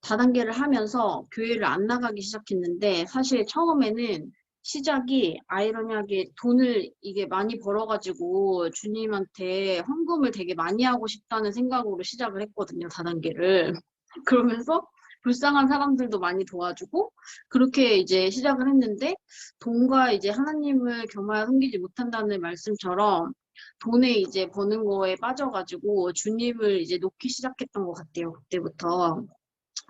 다단계를 하면서 교회를 안 나가기 시작했는데, 사실 처음에는 시작이 아이러니하게 돈을 이게 많이 벌어가지고 주님한테 헌금을 되게 많이 하고 싶다는 생각으로 시작을 했거든요, 다단계를. 그러면서 불쌍한 사람들도 많이 도와주고 그렇게 이제 시작을 했는데 돈과 이제 하나님을 겸하여 섬기지 못한다는 말씀처럼 돈에 이제 버는 거에 빠져가지고 주님을 이제 놓기 시작했던 것 같아요. 그때부터.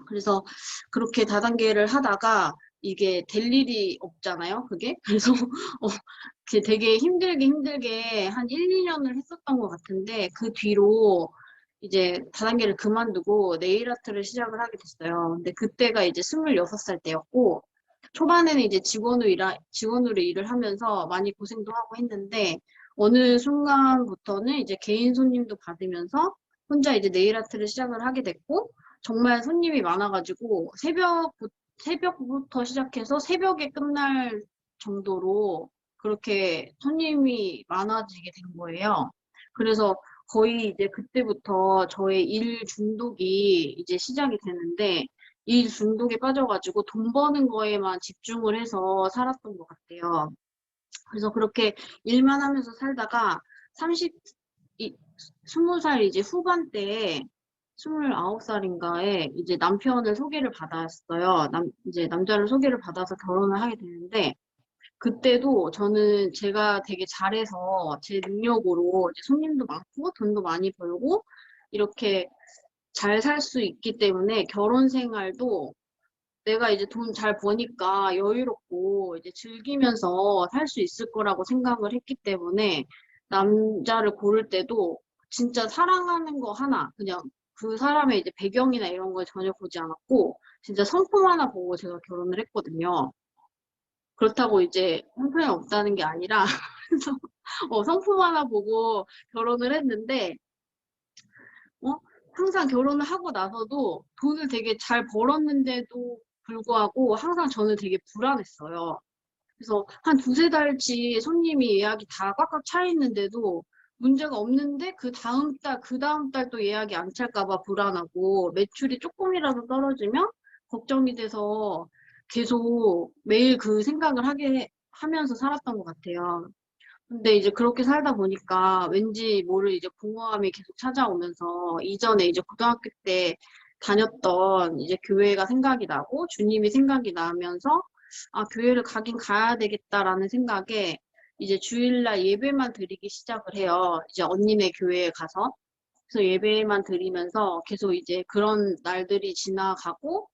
그래서 그렇게 다단계를 하다가 이게 될 일이 없잖아요, 그게. 그래서 이게 되게 힘들게 한 1, 2년을 했었던 것 같은데 그 뒤로 이제 다단계를 그만두고 네일 아트를 시작을 하게 됐어요. 근데 그때가 이제 26살 때였고 초반에는 이제 직원으로 일을 하면서 많이 고생도 하고 했는데 어느 순간부터는 이제 개인 손님도 받으면서 혼자 이제 네일 아트를 시작을 하게 됐고 정말 손님이 많아가지고 새벽부터 시작해서 새벽에 끝날 정도로 그렇게 손님이 많아지게 된 거예요. 그래서 거의 이제 그때부터 저의 일 중독이 이제 시작이 되는데 일 중독에 빠져가지고 돈 버는 거에만 집중을 해서 살았던 것 같아요. 그래서 그렇게 일만 하면서 살다가 20살 이제 후반대에 29살인가에 이제 남편을 소개를 받았어요. 이제 남자를 소개를 받아서 결혼을 하게 되는데, 그때도 저는 제가 되게 잘해서 제 능력으로 이제 손님도 많고 돈도 많이 벌고 이렇게 잘 살 수 있기 때문에 결혼 생활도 내가 이제 돈 잘 버니까 여유롭고 이제 즐기면서 살 수 있을 거라고 생각을 했기 때문에 남자를 고를 때도 진짜 사랑하는 거 하나, 그냥 그 사람의 이제 배경이나 이런 걸 전혀 보지 않았고 진짜 성품 하나 보고 제가 결혼을 했거든요. 그렇다고 이제 형편이 없다는 게 아니라 그래서 성품 하나 보고 결혼을 했는데 어? 항상 결혼을 하고 나서도 돈을 되게 잘 벌었는데도 불구하고 항상 저는 되게 불안했어요. 그래서 한 두세 달치 손님이 예약이 다 꽉꽉 차 있는데도 문제가 없는데 그 다음 달 또 예약이 안 찰까 봐 불안하고 매출이 조금이라도 떨어지면 걱정이 돼서 계속 매일 그 생각을 하면서 살았던 것 같아요. 근데 이제 그렇게 살다 보니까 왠지 모를 이제 공허함이 계속 찾아오면서 이전에 이제 고등학교 때 다녔던 이제 교회가 생각이 나고 주님이 생각이 나면서 아, 교회를 가긴 가야 되겠다라는 생각에 이제 주일날 예배만 드리기 시작을 해요. 이제 언니네 교회에 가서. 그래서 예배만 드리면서 계속 이제 그런 날들이 지나가고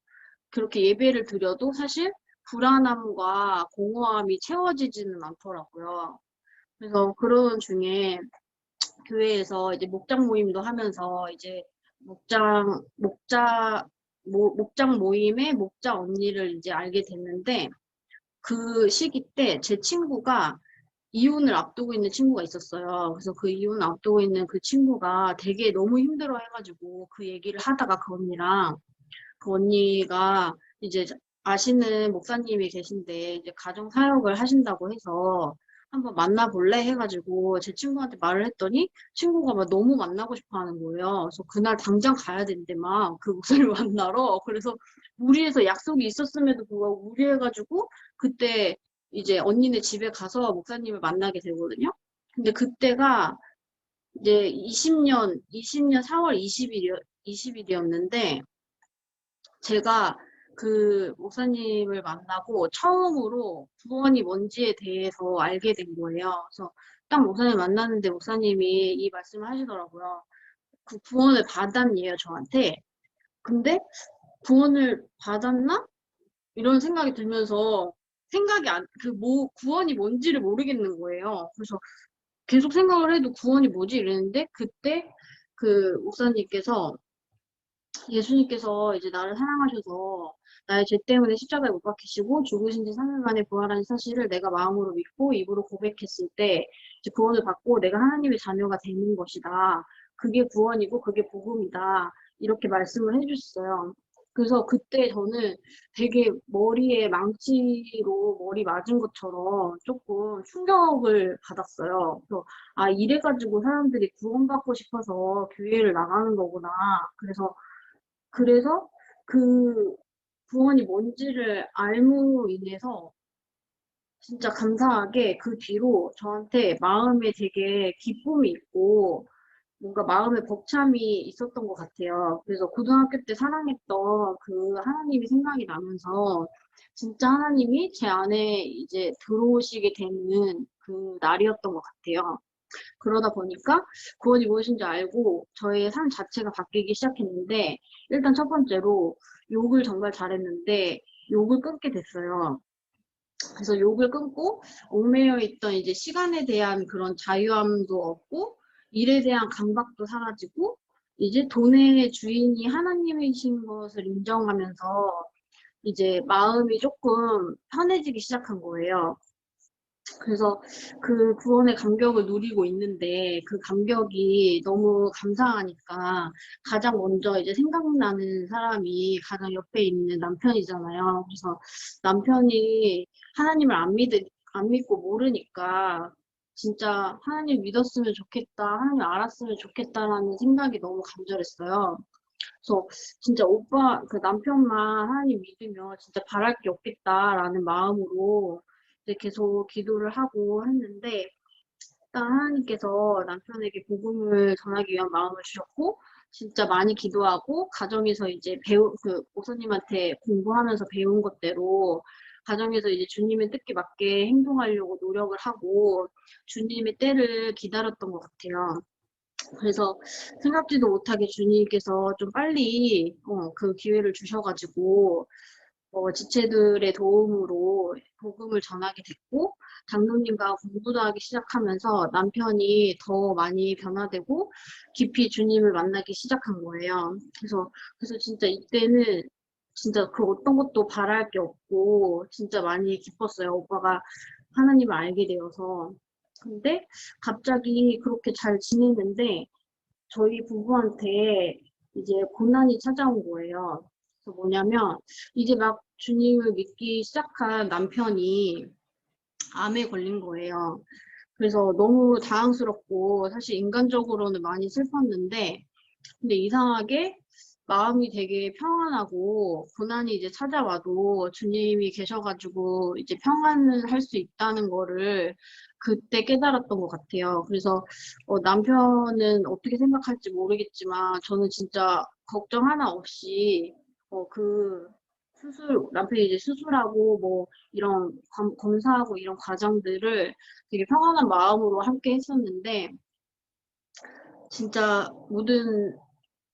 그렇게 예배를 드려도 사실 불안함과 공허함이 채워지지는 않더라고요. 그래서 그런 중에 교회에서 이제 목장 모임도 하면서 이제 목장 모임의 목자 언니를 이제 알게 됐는데 그 시기 때 제 친구가 이혼을 앞두고 있는 친구가 있었어요. 그래서 그 이혼을 앞두고 있는 그 친구가 되게 너무 힘들어 해가지고 그 얘기를 하다가 그 언니랑 그 언니가 이제 아시는 목사님이 계신데 이제 가정 사역을 하신다고 해서 한번 만나볼래 해가지고 제 친구한테 말을 했더니 친구가 막 너무 만나고 싶어 하는 거예요. 그래서 그날 당장 가야 된대 막 그 목사님 만나러. 그래서 무리해서 약속이 있었음에도 불구하고 무리해가지고 그때 이제 언니네 집에 가서 목사님을 만나게 되거든요. 근데 그때가 이제 20년 4월 20일이었는데 제가 그 목사님을 만나고 처음으로 구원이 뭔지에 대해서 알게 된 거예요. 그래서 딱 목사님 만났는데 목사님이 이 말씀을 하시더라고요. 그 구원을 받았니에요, 저한테. 근데 구원을 받았나? 이런 생각이 들면서 구원이 뭔지를 모르겠는 거예요. 그래서 계속 생각을 해도 구원이 뭐지? 이랬는데 그때 그 목사님께서 예수님께서 이제 나를 사랑하셔서 나의 죄 때문에 십자가에 못 박히시고 죽으신 지 3일 만에 부활한 사실을 내가 마음으로 믿고 입으로 고백했을 때 이제 구원을 받고 내가 하나님의 자녀가 되는 것이다. 그게 구원이고 그게 복음이다. 이렇게 말씀을 해주셨어요. 그래서 그때 저는 되게 머리에 망치로 머리 맞은 것처럼 조금 충격을 받았어요. 그래서 아, 이래가지고 사람들이 구원받고 싶어서 교회를 나가는 거구나. 그래서 그 구원이 뭔지를 알므로 인해서 진짜 감사하게 그 뒤로 저한테 마음에 되게 기쁨이 있고 뭔가 마음에 벅참이 있었던 것 같아요. 그래서 고등학교 때 사랑했던 그 하나님이 생각이 나면서 진짜 하나님이 제 안에 이제 들어오시게 되는 그 날이었던 것 같아요. 그러다 보니까 구원이 무엇인지 알고 저의 삶 자체가 바뀌기 시작했는데, 일단 첫 번째로 욕을 정말 잘했는데 욕을 끊게 됐어요. 그래서 욕을 끊고 얽매여 있던 이제 시간에 대한 그런 자유함도 얻고 일에 대한 강박도 사라지고 이제 돈의 주인이 하나님이신 것을 인정하면서 이제 마음이 조금 편해지기 시작한 거예요. 그래서 그 구원의 감격을 누리고 있는데 그 감격이 너무 감사하니까 가장 먼저 이제 생각나는 사람이 가장 옆에 있는 남편이잖아요. 그래서 남편이 하나님을 안 믿고 모르니까 진짜 하나님 믿었으면 좋겠다, 하나님 알았으면 좋겠다라는 생각이 너무 간절했어요. 그래서 진짜 오빠, 그 남편만 하나님 믿으면 진짜 바랄 게 없겠다라는 마음으로 이제 계속 기도를 하고 했는데, 일단 하나님께서 남편에게 복음을 전하기 위한 마음을 주셨고, 진짜 많이 기도하고, 가정에서 이제 그 목사님한테 공부하면서 배운 것대로, 가정에서 이제 주님의 뜻에 맞게 행동하려고 노력을 하고, 주님의 때를 기다렸던 것 같아요. 그래서 생각지도 못하게 주님께서 좀 빨리 그 기회를 주셔가지고 지체들의 도움으로 복음을 전하게 됐고, 장로님과 공부도 하기 시작하면서 남편이 더 많이 변화되고 깊이 주님을 만나기 시작한 거예요. 그래서 진짜 이때는 진짜 그 어떤 것도 바랄 게 없고 진짜 많이 기뻤어요. 오빠가 하나님을 알게 되어서. 근데 갑자기 그렇게 잘 지내는데 저희 부부한테 이제 고난이 찾아온 거예요. 그래서 뭐냐면 이제 막 주님을 믿기 시작한 남편이 암에 걸린 거예요. 그래서 너무 당황스럽고 사실 인간적으로는 많이 슬펐는데, 근데 이상하게 마음이 되게 평안하고 고난이 이제 찾아와도 주님이 계셔가지고 이제 평안을 할 수 있다는 거를 그때 깨달았던 것 같아요. 그래서 남편은 어떻게 생각할지 모르겠지만 저는 진짜 걱정 하나 없이 그 남편이 이제 수술하고 뭐 이런 검사하고 이런 과정들을 되게 평안한 마음으로 함께 했었는데, 진짜 모든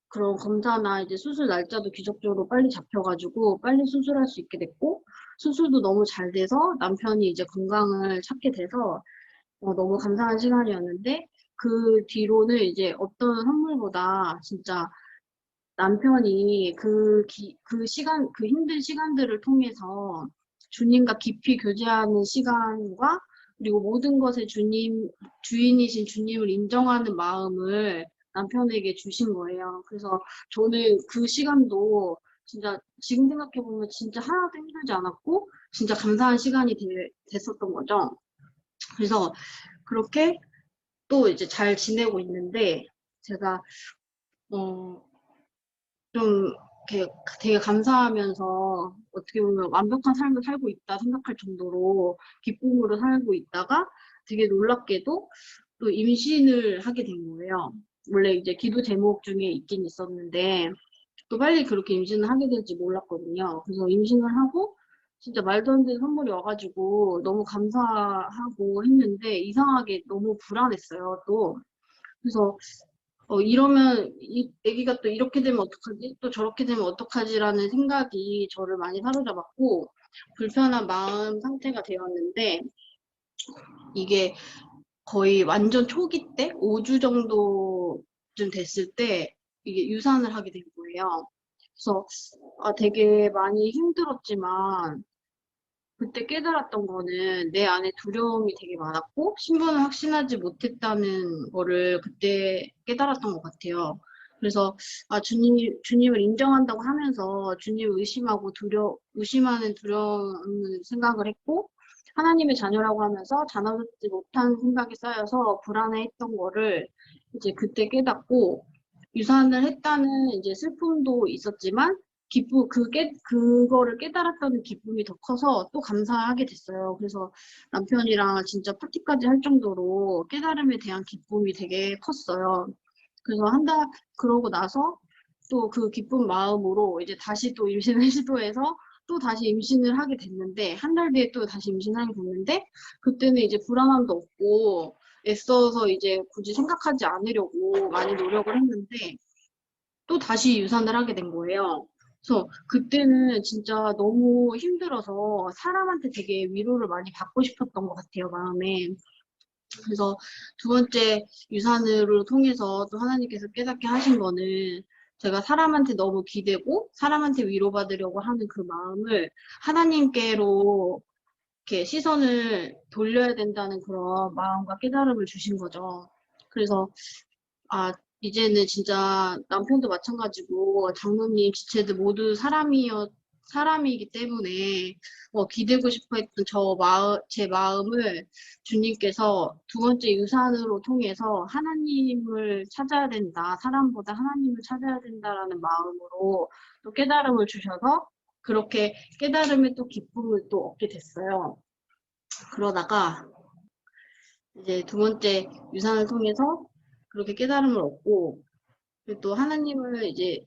그런 검사나 이제 수술 날짜도 기적적으로 빨리 잡혀가지고 빨리 수술할 수 있게 됐고, 수술도 너무 잘 돼서 남편이 이제 건강을 찾게 돼서 너무 감사한 시간이었는데, 그 뒤로는 이제 어떤 선물보다 진짜 남편이 그 힘든 시간들을 통해서 주님과 깊이 교제하는 시간과 그리고 모든 것의 주인이신 주님을 인정하는 마음을 남편에게 주신 거예요. 그래서 저는 그 시간도 진짜 지금 생각해보면 진짜 하나도 힘들지 않았고 진짜 감사한 시간이 됐었던 거죠. 그래서 그렇게 또 이제 잘 지내고 있는데, 제가 어, 좀 이렇게 되게 감사하면서 어떻게 보면 완벽한 삶을 살고 있다 생각할 정도로 기쁨으로 살고 있다가 되게 놀랍게도 또 임신을 하게 된 거예요. 원래 이제 기도 제목 중에 있긴 있었는데 또 빨리 그렇게 임신을 하게 될지 몰랐거든요. 그래서 임신을 하고 진짜 말도 안 되는 선물이 와가지고 너무 감사하고 했는데 이상하게 너무 불안했어요, 또. 그래서 이러면 이 애기가 또 이렇게 되면 어떡하지? 또 저렇게 되면 어떡하지라는 생각이 저를 많이 사로잡았고 불편한 마음 상태가 되었는데, 이게 거의 완전 초기 때 5주 정도쯤 됐을 때 이게 유산을 하게 된 거예요. 그래서 되게 많이 힘들었지만 그때 깨달았던 거는 내 안에 두려움이 되게 많았고 신분을 확신하지 못했다는 거를 그때 깨달았던 것 같아요. 그래서 주님을 인정한다고 하면서 주님을 의심하는 두려운 생각을 했고, 하나님의 자녀라고 하면서 자나듣지 못한 생각이 쌓여서 불안해했던 거를 이제 그때 깨닫고, 유산을 했다는 이제 슬픔도 있었지만 그거를 깨달았다는 기쁨이 더 커서 또 감사하게 됐어요. 그래서 남편이랑 진짜 파티까지 할 정도로 깨달음에 대한 기쁨이 되게 컸어요. 그래서 그러고 나서 또 그 기쁜 마음으로 이제 다시 또 임신을 시도해서 또 다시 임신을 하게 됐는데, 한 달 뒤에 또 다시 임신하게 됐는데, 그때는 이제 불안함도 없고, 애써서 이제 굳이 생각하지 않으려고 많이 노력을 했는데, 또 다시 유산을 하게 된 거예요. 그래서 그때는 진짜 너무 힘들어서 사람한테 되게 위로를 많이 받고 싶었던 것 같아요, 마음에. 그래서 두 번째 유산으로 통해서 또 하나님께서 깨닫게 하신 거는, 제가 사람한테 너무 기대고 사람한테 위로받으려고 하는 그 마음을 하나님께로 이렇게 시선을 돌려야 된다는 그런 마음과 깨달음을 주신 거죠. 그래서 이제는 진짜 남편도 마찬가지고 장로님, 지체들 모두 사람이기 때문에 기대고 싶어 했던 제 마음을 주님께서 두 번째 유산으로 통해서 하나님을 찾아야 된다, 사람보다 하나님을 찾아야 된다라는 마음으로 또 깨달음을 주셔서 그렇게 깨달음의 또 기쁨을 또 얻게 됐어요. 그러다가 이제 두 번째 유산을 통해서 그렇게 깨달음을 얻고, 그리고 또 하나님을 이제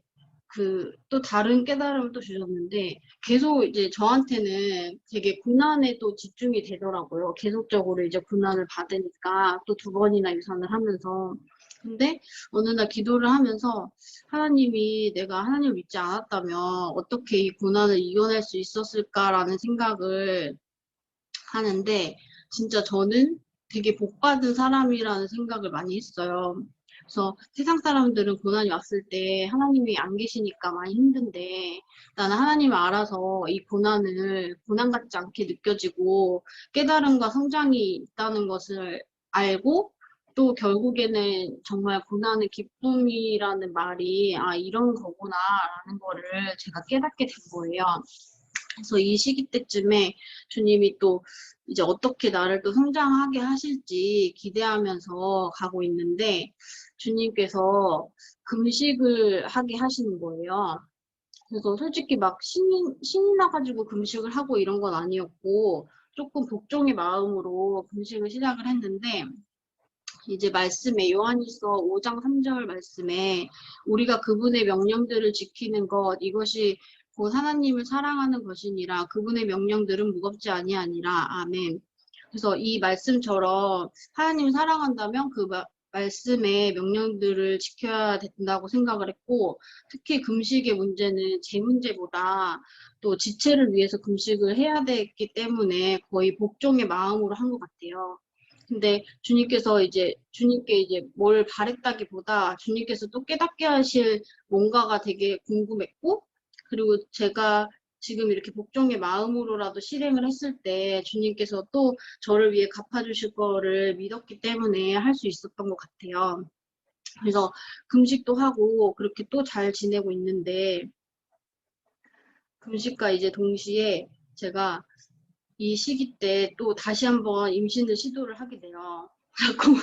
또 다른 깨달음을 또 주셨는데, 계속 이제 저한테는 되게 고난에 또 집중이 되더라고요. 계속적으로 이제 고난을 받으니까 또 두 번이나 유산을 하면서. 근데 어느 날 기도를 하면서 하나님이, 내가 하나님을 믿지 않았다면 어떻게 이 고난을 이겨낼 수 있었을까라는 생각을 하는데, 진짜 저는 되게 복받은 사람이라는 생각을 많이 했어요. 그래서 세상 사람들은 고난이 왔을 때 하나님이 안 계시니까 많이 힘든데, 나는 하나님을 알아서 이 고난 같지 않게 느껴지고 깨달음과 성장이 있다는 것을 알고, 또 결국에는 정말 고난의 기쁨이라는 말이 이런 거구나라는 거를 제가 깨닫게 된 거예요. 그래서 이 시기 때쯤에 주님이 또 이제 어떻게 나를 또 성장하게 하실지 기대하면서 가고 있는데, 주님께서 금식을 하게 하시는 거예요. 그래서 솔직히 막 신이 나가지고 금식을 하고 이런 건 아니었고, 조금 복종의 마음으로 금식을 시작을 했는데, 이제 말씀에, 요한일서 5장 3절 말씀에, 우리가 그분의 명령들을 지키는 것, 이것이 곧 하나님을 사랑하는 것이니라. 그분의 명령들은 무겁지 아니하니라. 아멘. 그래서 이 말씀처럼 하나님을 사랑한다면 그 말씀의 명령들을 지켜야 된다고 생각을 했고, 특히 금식의 문제는 제 문제보다 또 지체를 위해서 금식을 해야 됐기 때문에 거의 복종의 마음으로 한 것 같아요. 근데 주님께 이제 뭘 바랬다기보다 주님께서 또 깨닫게 하실 뭔가가 되게 궁금했고, 그리고 제가 지금 이렇게 복종의 마음으로라도 실행을 했을 때 주님께서 또 저를 위해 갚아주실 거를 믿었기 때문에 할 수 있었던 것 같아요. 그래서 금식도 하고 그렇게 또 잘 지내고 있는데, 금식과 이제 동시에 제가 이 시기 때 또 다시 한번 임신을 시도를 하게 돼요. 자꾸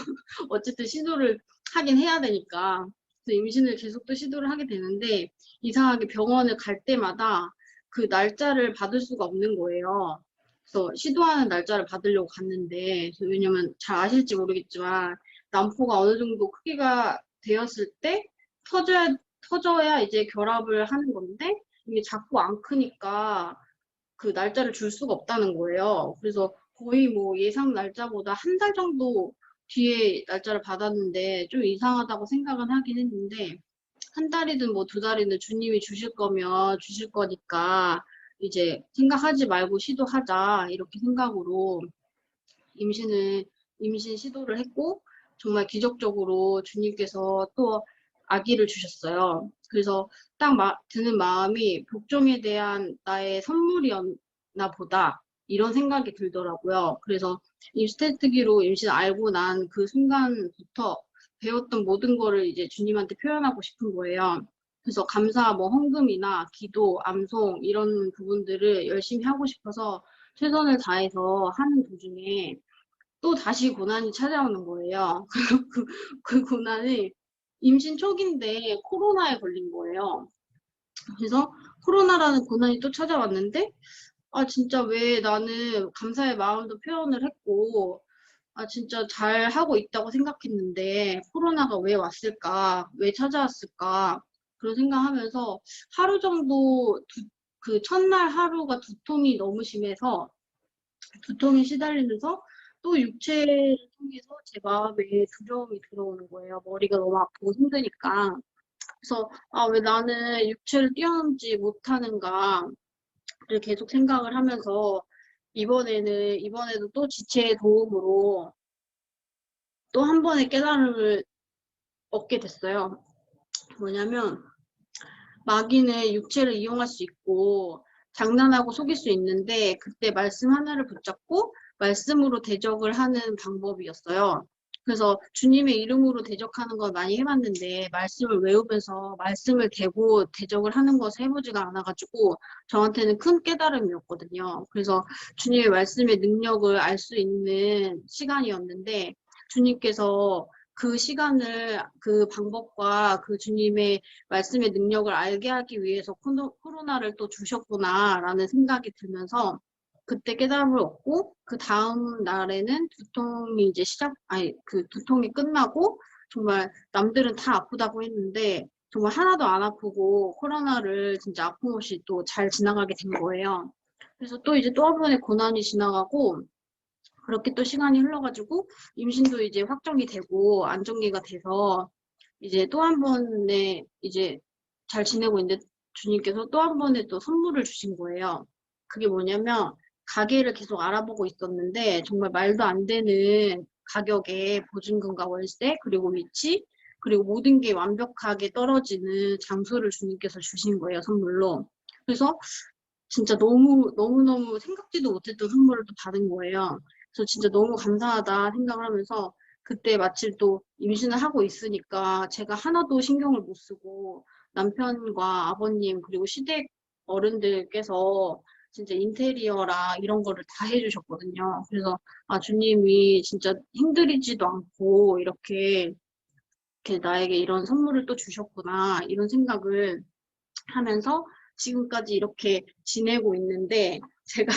어쨌든 시도를 하긴 해야 되니까. 그래서 임신을 계속 또 시도를 하게 되는데, 이상하게 병원을 갈 때마다 그 날짜를 받을 수가 없는 거예요. 그래서 시도하는 날짜를 받으려고 갔는데, 왜냐면 잘 아실지 모르겠지만 난포가 어느 정도 크기가 되었을 때 터져야 이제 결합을 하는 건데, 이게 자꾸 안 크니까 그 날짜를 줄 수가 없다는 거예요. 그래서 거의 뭐 예상 날짜보다 한 달 정도 뒤에 날짜를 받았는데, 좀 이상하다고 생각은 하긴 했는데, 한 달이든 뭐 두 달이든 주님이 주실 거면 주실 거니까 이제 생각하지 말고 시도하자, 이렇게 생각으로 임신 시도를 했고, 정말 기적적으로 주님께서 또 아기를 주셨어요. 그래서 딱 드는 마음이 복종에 대한 나의 선물이었나 보다, 이런 생각이 들더라고요. 그래서 임스테이트기로 임신 알고 난 그 순간부터 배웠던 모든 거를 이제 주님한테 표현하고 싶은 거예요. 그래서 감사, 헌금이나 기도, 암송 이런 부분들을 열심히 하고 싶어서 최선을 다해서 하는 도중에 또 다시 고난이 찾아오는 거예요. 그 고난이 임신 초기인데 코로나에 걸린 거예요. 그래서 코로나라는 고난이 또 찾아왔는데, 진짜 왜 나는 감사의 마음도 표현을 했고, 진짜 잘 하고 있다고 생각했는데 코로나가 왜 왔을까? 왜 찾아왔을까? 그런 생각하면서 하루 정도 그 첫날 하루가 두통이 너무 심해서 두통에 시달리면서 또 육체를 통해서 제 마음에 두려움이 들어오는 거예요. 머리가 너무 아프고 힘드니까. 그래서 왜 나는 육체를 뛰어넘지 못하는가를 계속 생각을 하면서 이번에도 또 지체의 도움으로 또 한 번의 깨달음을 얻게 됐어요. 뭐냐면 마귀는 육체를 이용할 수 있고 장난하고 속일 수 있는데 그때 말씀 하나를 붙잡고 말씀으로 대적을 하는 방법이었어요. 그래서 주님의 이름으로 대적하는 걸 많이 해봤는데 말씀을 외우면서 말씀을 대고 대적을 하는 것을 해보지가 않아가지고 저한테는 큰 깨달음이었거든요. 그래서 주님의 말씀의 능력을 알 수 있는 시간이었는데 주님께서 그 시간을 그 방법과 그 주님의 말씀의 능력을 알게 하기 위해서 코로나를 또 주셨구나라는 생각이 들면서 그때 깨달음을 얻고 그 다음 날에는 두통이 이제 그 두통이 끝나고 정말 남들은 다 아프다고 했는데 정말 하나도 안 아프고 코로나를 진짜 아픔 없이 또 잘 지나가게 된 거예요. 그래서 또 이제 또 한 번의 고난이 지나가고 그렇게 또 시간이 흘러가지고 임신도 이제 확정이 되고 안정기가 돼서 이제 또 한 번에 이제 잘 지내고 있는데 주님께서 또 한 번에 또 선물을 주신 거예요. 그게 뭐냐면 가게를 계속 알아보고 있었는데 정말 말도 안 되는 가격에 보증금과 월세 그리고 위치 그리고 모든 게 완벽하게 떨어지는 장소를 주님께서 주신 거예요, 선물로. 그래서 진짜 너무너무 생각지도 못했던 선물을 또 받은 거예요. 그래서 진짜 너무 감사하다 생각을 하면서 그때 마침 또 임신을 하고 있으니까 제가 하나도 신경을 못 쓰고 남편과 아버님 그리고 시댁 어른들께서 진짜 인테리어랑 이런 거를 다 해주셨거든요. 그래서 주님이 진짜 힘들이지도 않고 이렇게 나에게 이런 선물을 또 주셨구나 이런 생각을 하면서 지금까지 이렇게 지내고 있는데 제가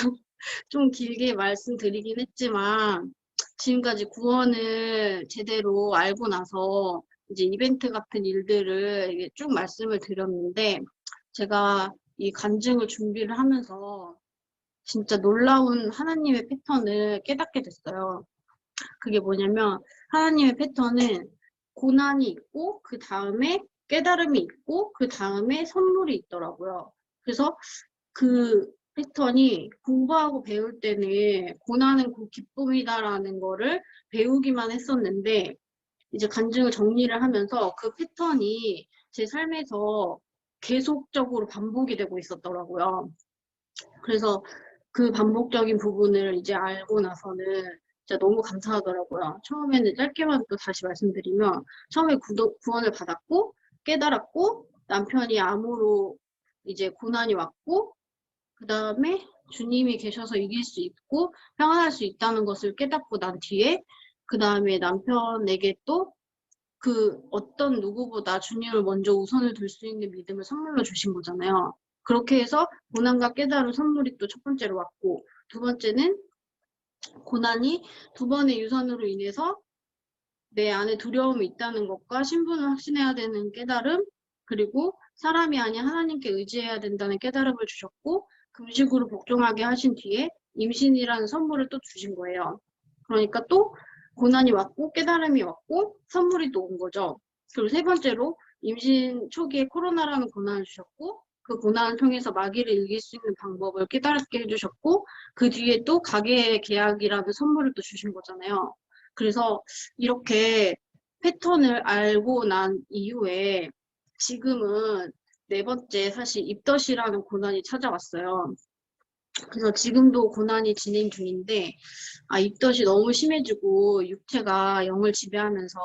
좀 길게 말씀드리긴 했지만 지금까지 구원을 제대로 알고 나서 이제 이벤트 같은 일들을 이게 쭉 말씀을 드렸는데 제가 이 간증을 준비를 하면서 진짜 놀라운 하나님의 패턴을 깨닫게 됐어요. 그게 뭐냐면 하나님의 패턴은 고난이 있고 그 다음에 깨달음이 있고 그 다음에 선물이 있더라고요. 그래서 그 패턴이 공부하고 배울 때는 고난은 곧 기쁨이다라는 거를 배우기만 했었는데 이제 간증을 정리를 하면서 그 패턴이 제 삶에서 계속적으로 반복이 되고 있었더라고요. 그래서 그 반복적인 부분을 이제 알고 나서는 진짜 너무 감사하더라고요. 처음에는 짧게만 또 다시 말씀드리면 처음에 구원을 받았고 깨달았고 남편이 암으로 이제 고난이 왔고 그 다음에 주님이 계셔서 이길 수 있고 평안할 수 있다는 것을 깨닫고 난 뒤에 그 다음에 남편에게 또 그 어떤 누구보다 주님을 먼저 우선을 둘 수 있는 믿음을 선물로 주신 거잖아요. 그렇게 해서 고난과 깨달은 선물이 또 첫 번째로 왔고 두 번째는 고난이 두 번의 유산으로 인해서 내 안에 두려움이 있다는 것과 신분을 확신해야 되는 깨달음 그리고 사람이 아닌 하나님께 의지해야 된다는 깨달음을 주셨고 금식으로 복종하게 하신 뒤에 임신이라는 선물을 또 주신 거예요. 그러니까 또 고난이 왔고 깨달음이 왔고 선물이 또 온 거죠. 그리고 세 번째로 임신 초기에 코로나라는 고난을 주셨고 그 고난을 통해서 마귀를 이길 수 있는 방법을 깨달게 해주셨고 그 뒤에 또 가계 계약이라는 선물을 또 주신 거잖아요. 그래서 이렇게 패턴을 알고 난 이후에 지금은 네 번째 사실 입덧이라는 고난이 찾아왔어요. 그래서 지금도 고난이 진행 중인데 입덧이 너무 심해지고 육체가 영을 지배하면서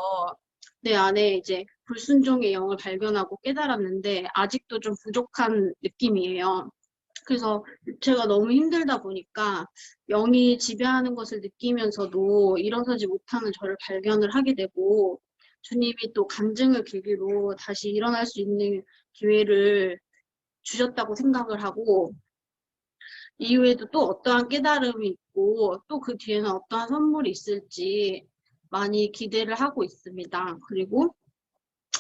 내 안에 이제 불순종의 영을 발견하고 깨달았는데 아직도 좀 부족한 느낌이에요. 그래서 육체가 너무 힘들다 보니까 영이 지배하는 것을 느끼면서도 일어서지 못하는 저를 발견을 하게 되고 주님이 또 간증을 계기로 다시 일어날 수 있는 기회를 주셨다고 생각을 하고 이후에도 또 어떠한 깨달음이 있고 또 그 뒤에는 어떠한 선물이 있을지 많이 기대를 하고 있습니다. 그리고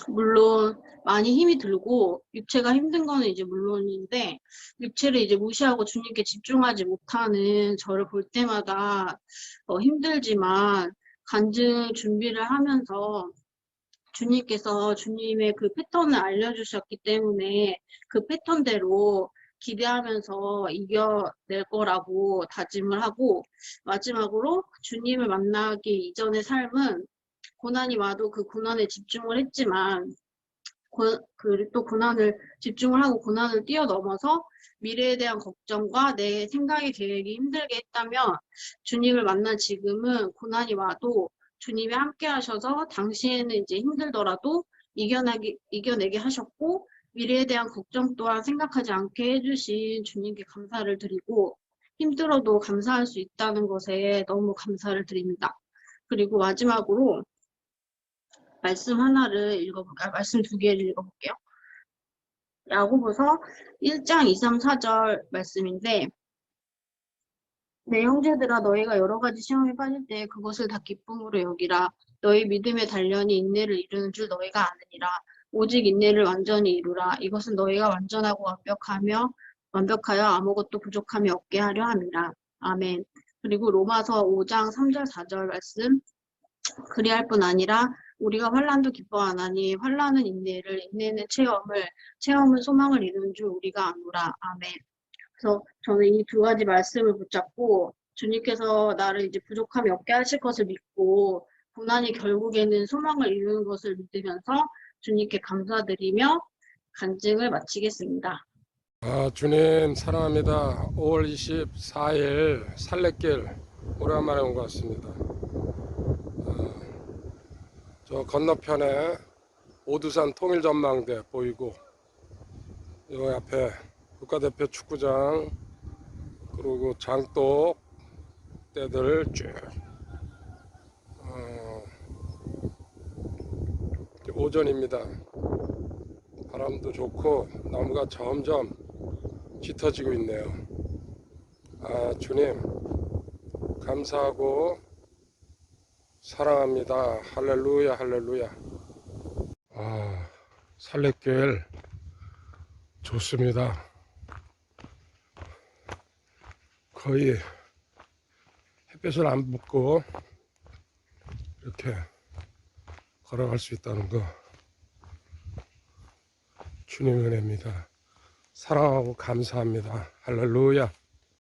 물론 많이 힘이 들고 육체가 힘든 거는 이제 물론인데 육체를 이제 무시하고 주님께 집중하지 못하는 저를 볼 때마다 힘들지만 간증 준비를 하면서 주님께서 주님의 그 패턴을 알려주셨기 때문에 그 패턴대로 기대하면서 이겨낼 거라고 다짐을 하고 마지막으로 주님을 만나기 이전의 삶은 고난이 와도 그 고난에 집중을 했지만 또 고난을 집중을 하고 고난을 뛰어넘어서 미래에 대한 걱정과 내 생각의 계획이 힘들게 했다면 주님을 만난 지금은 고난이 와도 주님이 함께 하셔서 당시에는 이제 힘들더라도 이겨내게 하셨고 미래에 대한 걱정 또한 생각하지 않게 해주신 주님께 감사를 드리고 힘들어도 감사할 수 있다는 것에 너무 감사를 드립니다. 그리고 마지막으로 말씀 두 개를 읽어볼게요. 야고보서 1장 2, 3, 4절 말씀인데 내 형제들아 너희가 여러 가지 시험에 빠질 때 그것을 다 기쁨으로 여기라. 너희 믿음의 단련이 인내를 이루는 줄 너희가 아느니라. 오직 인내를 완전히 이루라. 이것은 너희가 완전하고 완벽하여 아무것도 부족함이 없게 하려 함이라. 아멘. 그리고 로마서 5장 3절 4절 말씀 그리할 뿐 아니라 우리가 환난도 기뻐하나니 환난은 인내를 인내는 체험은 소망을 이루는 줄 우리가 아노라. 아멘. 그래서 저는 이 두 가지 말씀을 붙잡고 주님께서 나를 이제 부족함이 없게 하실 것을 믿고 고난이 결국에는 소망을 이루는 것을 믿으면서 주님께 감사드리며 간증을 마치겠습니다. 주님 사랑합니다. 5월 24일 살레길 오랜만에 온 것 같습니다. 저 건너편에 오두산 통일전망대 보이고 여기 앞에 국가대표 축구장 그리고 장독 때들 쭉 오전입니다. 바람도 좋고 나무가 점점 짙어지고 있네요. 주님 감사하고 사랑합니다. 할렐루야 할렐루야. 살레길 좋습니다. 거의 햇볕을 안 붓고 이렇게 걸어갈 수 있다는 거 주님의 은혜입니다. 사랑하고 감사합니다. 할렐루야.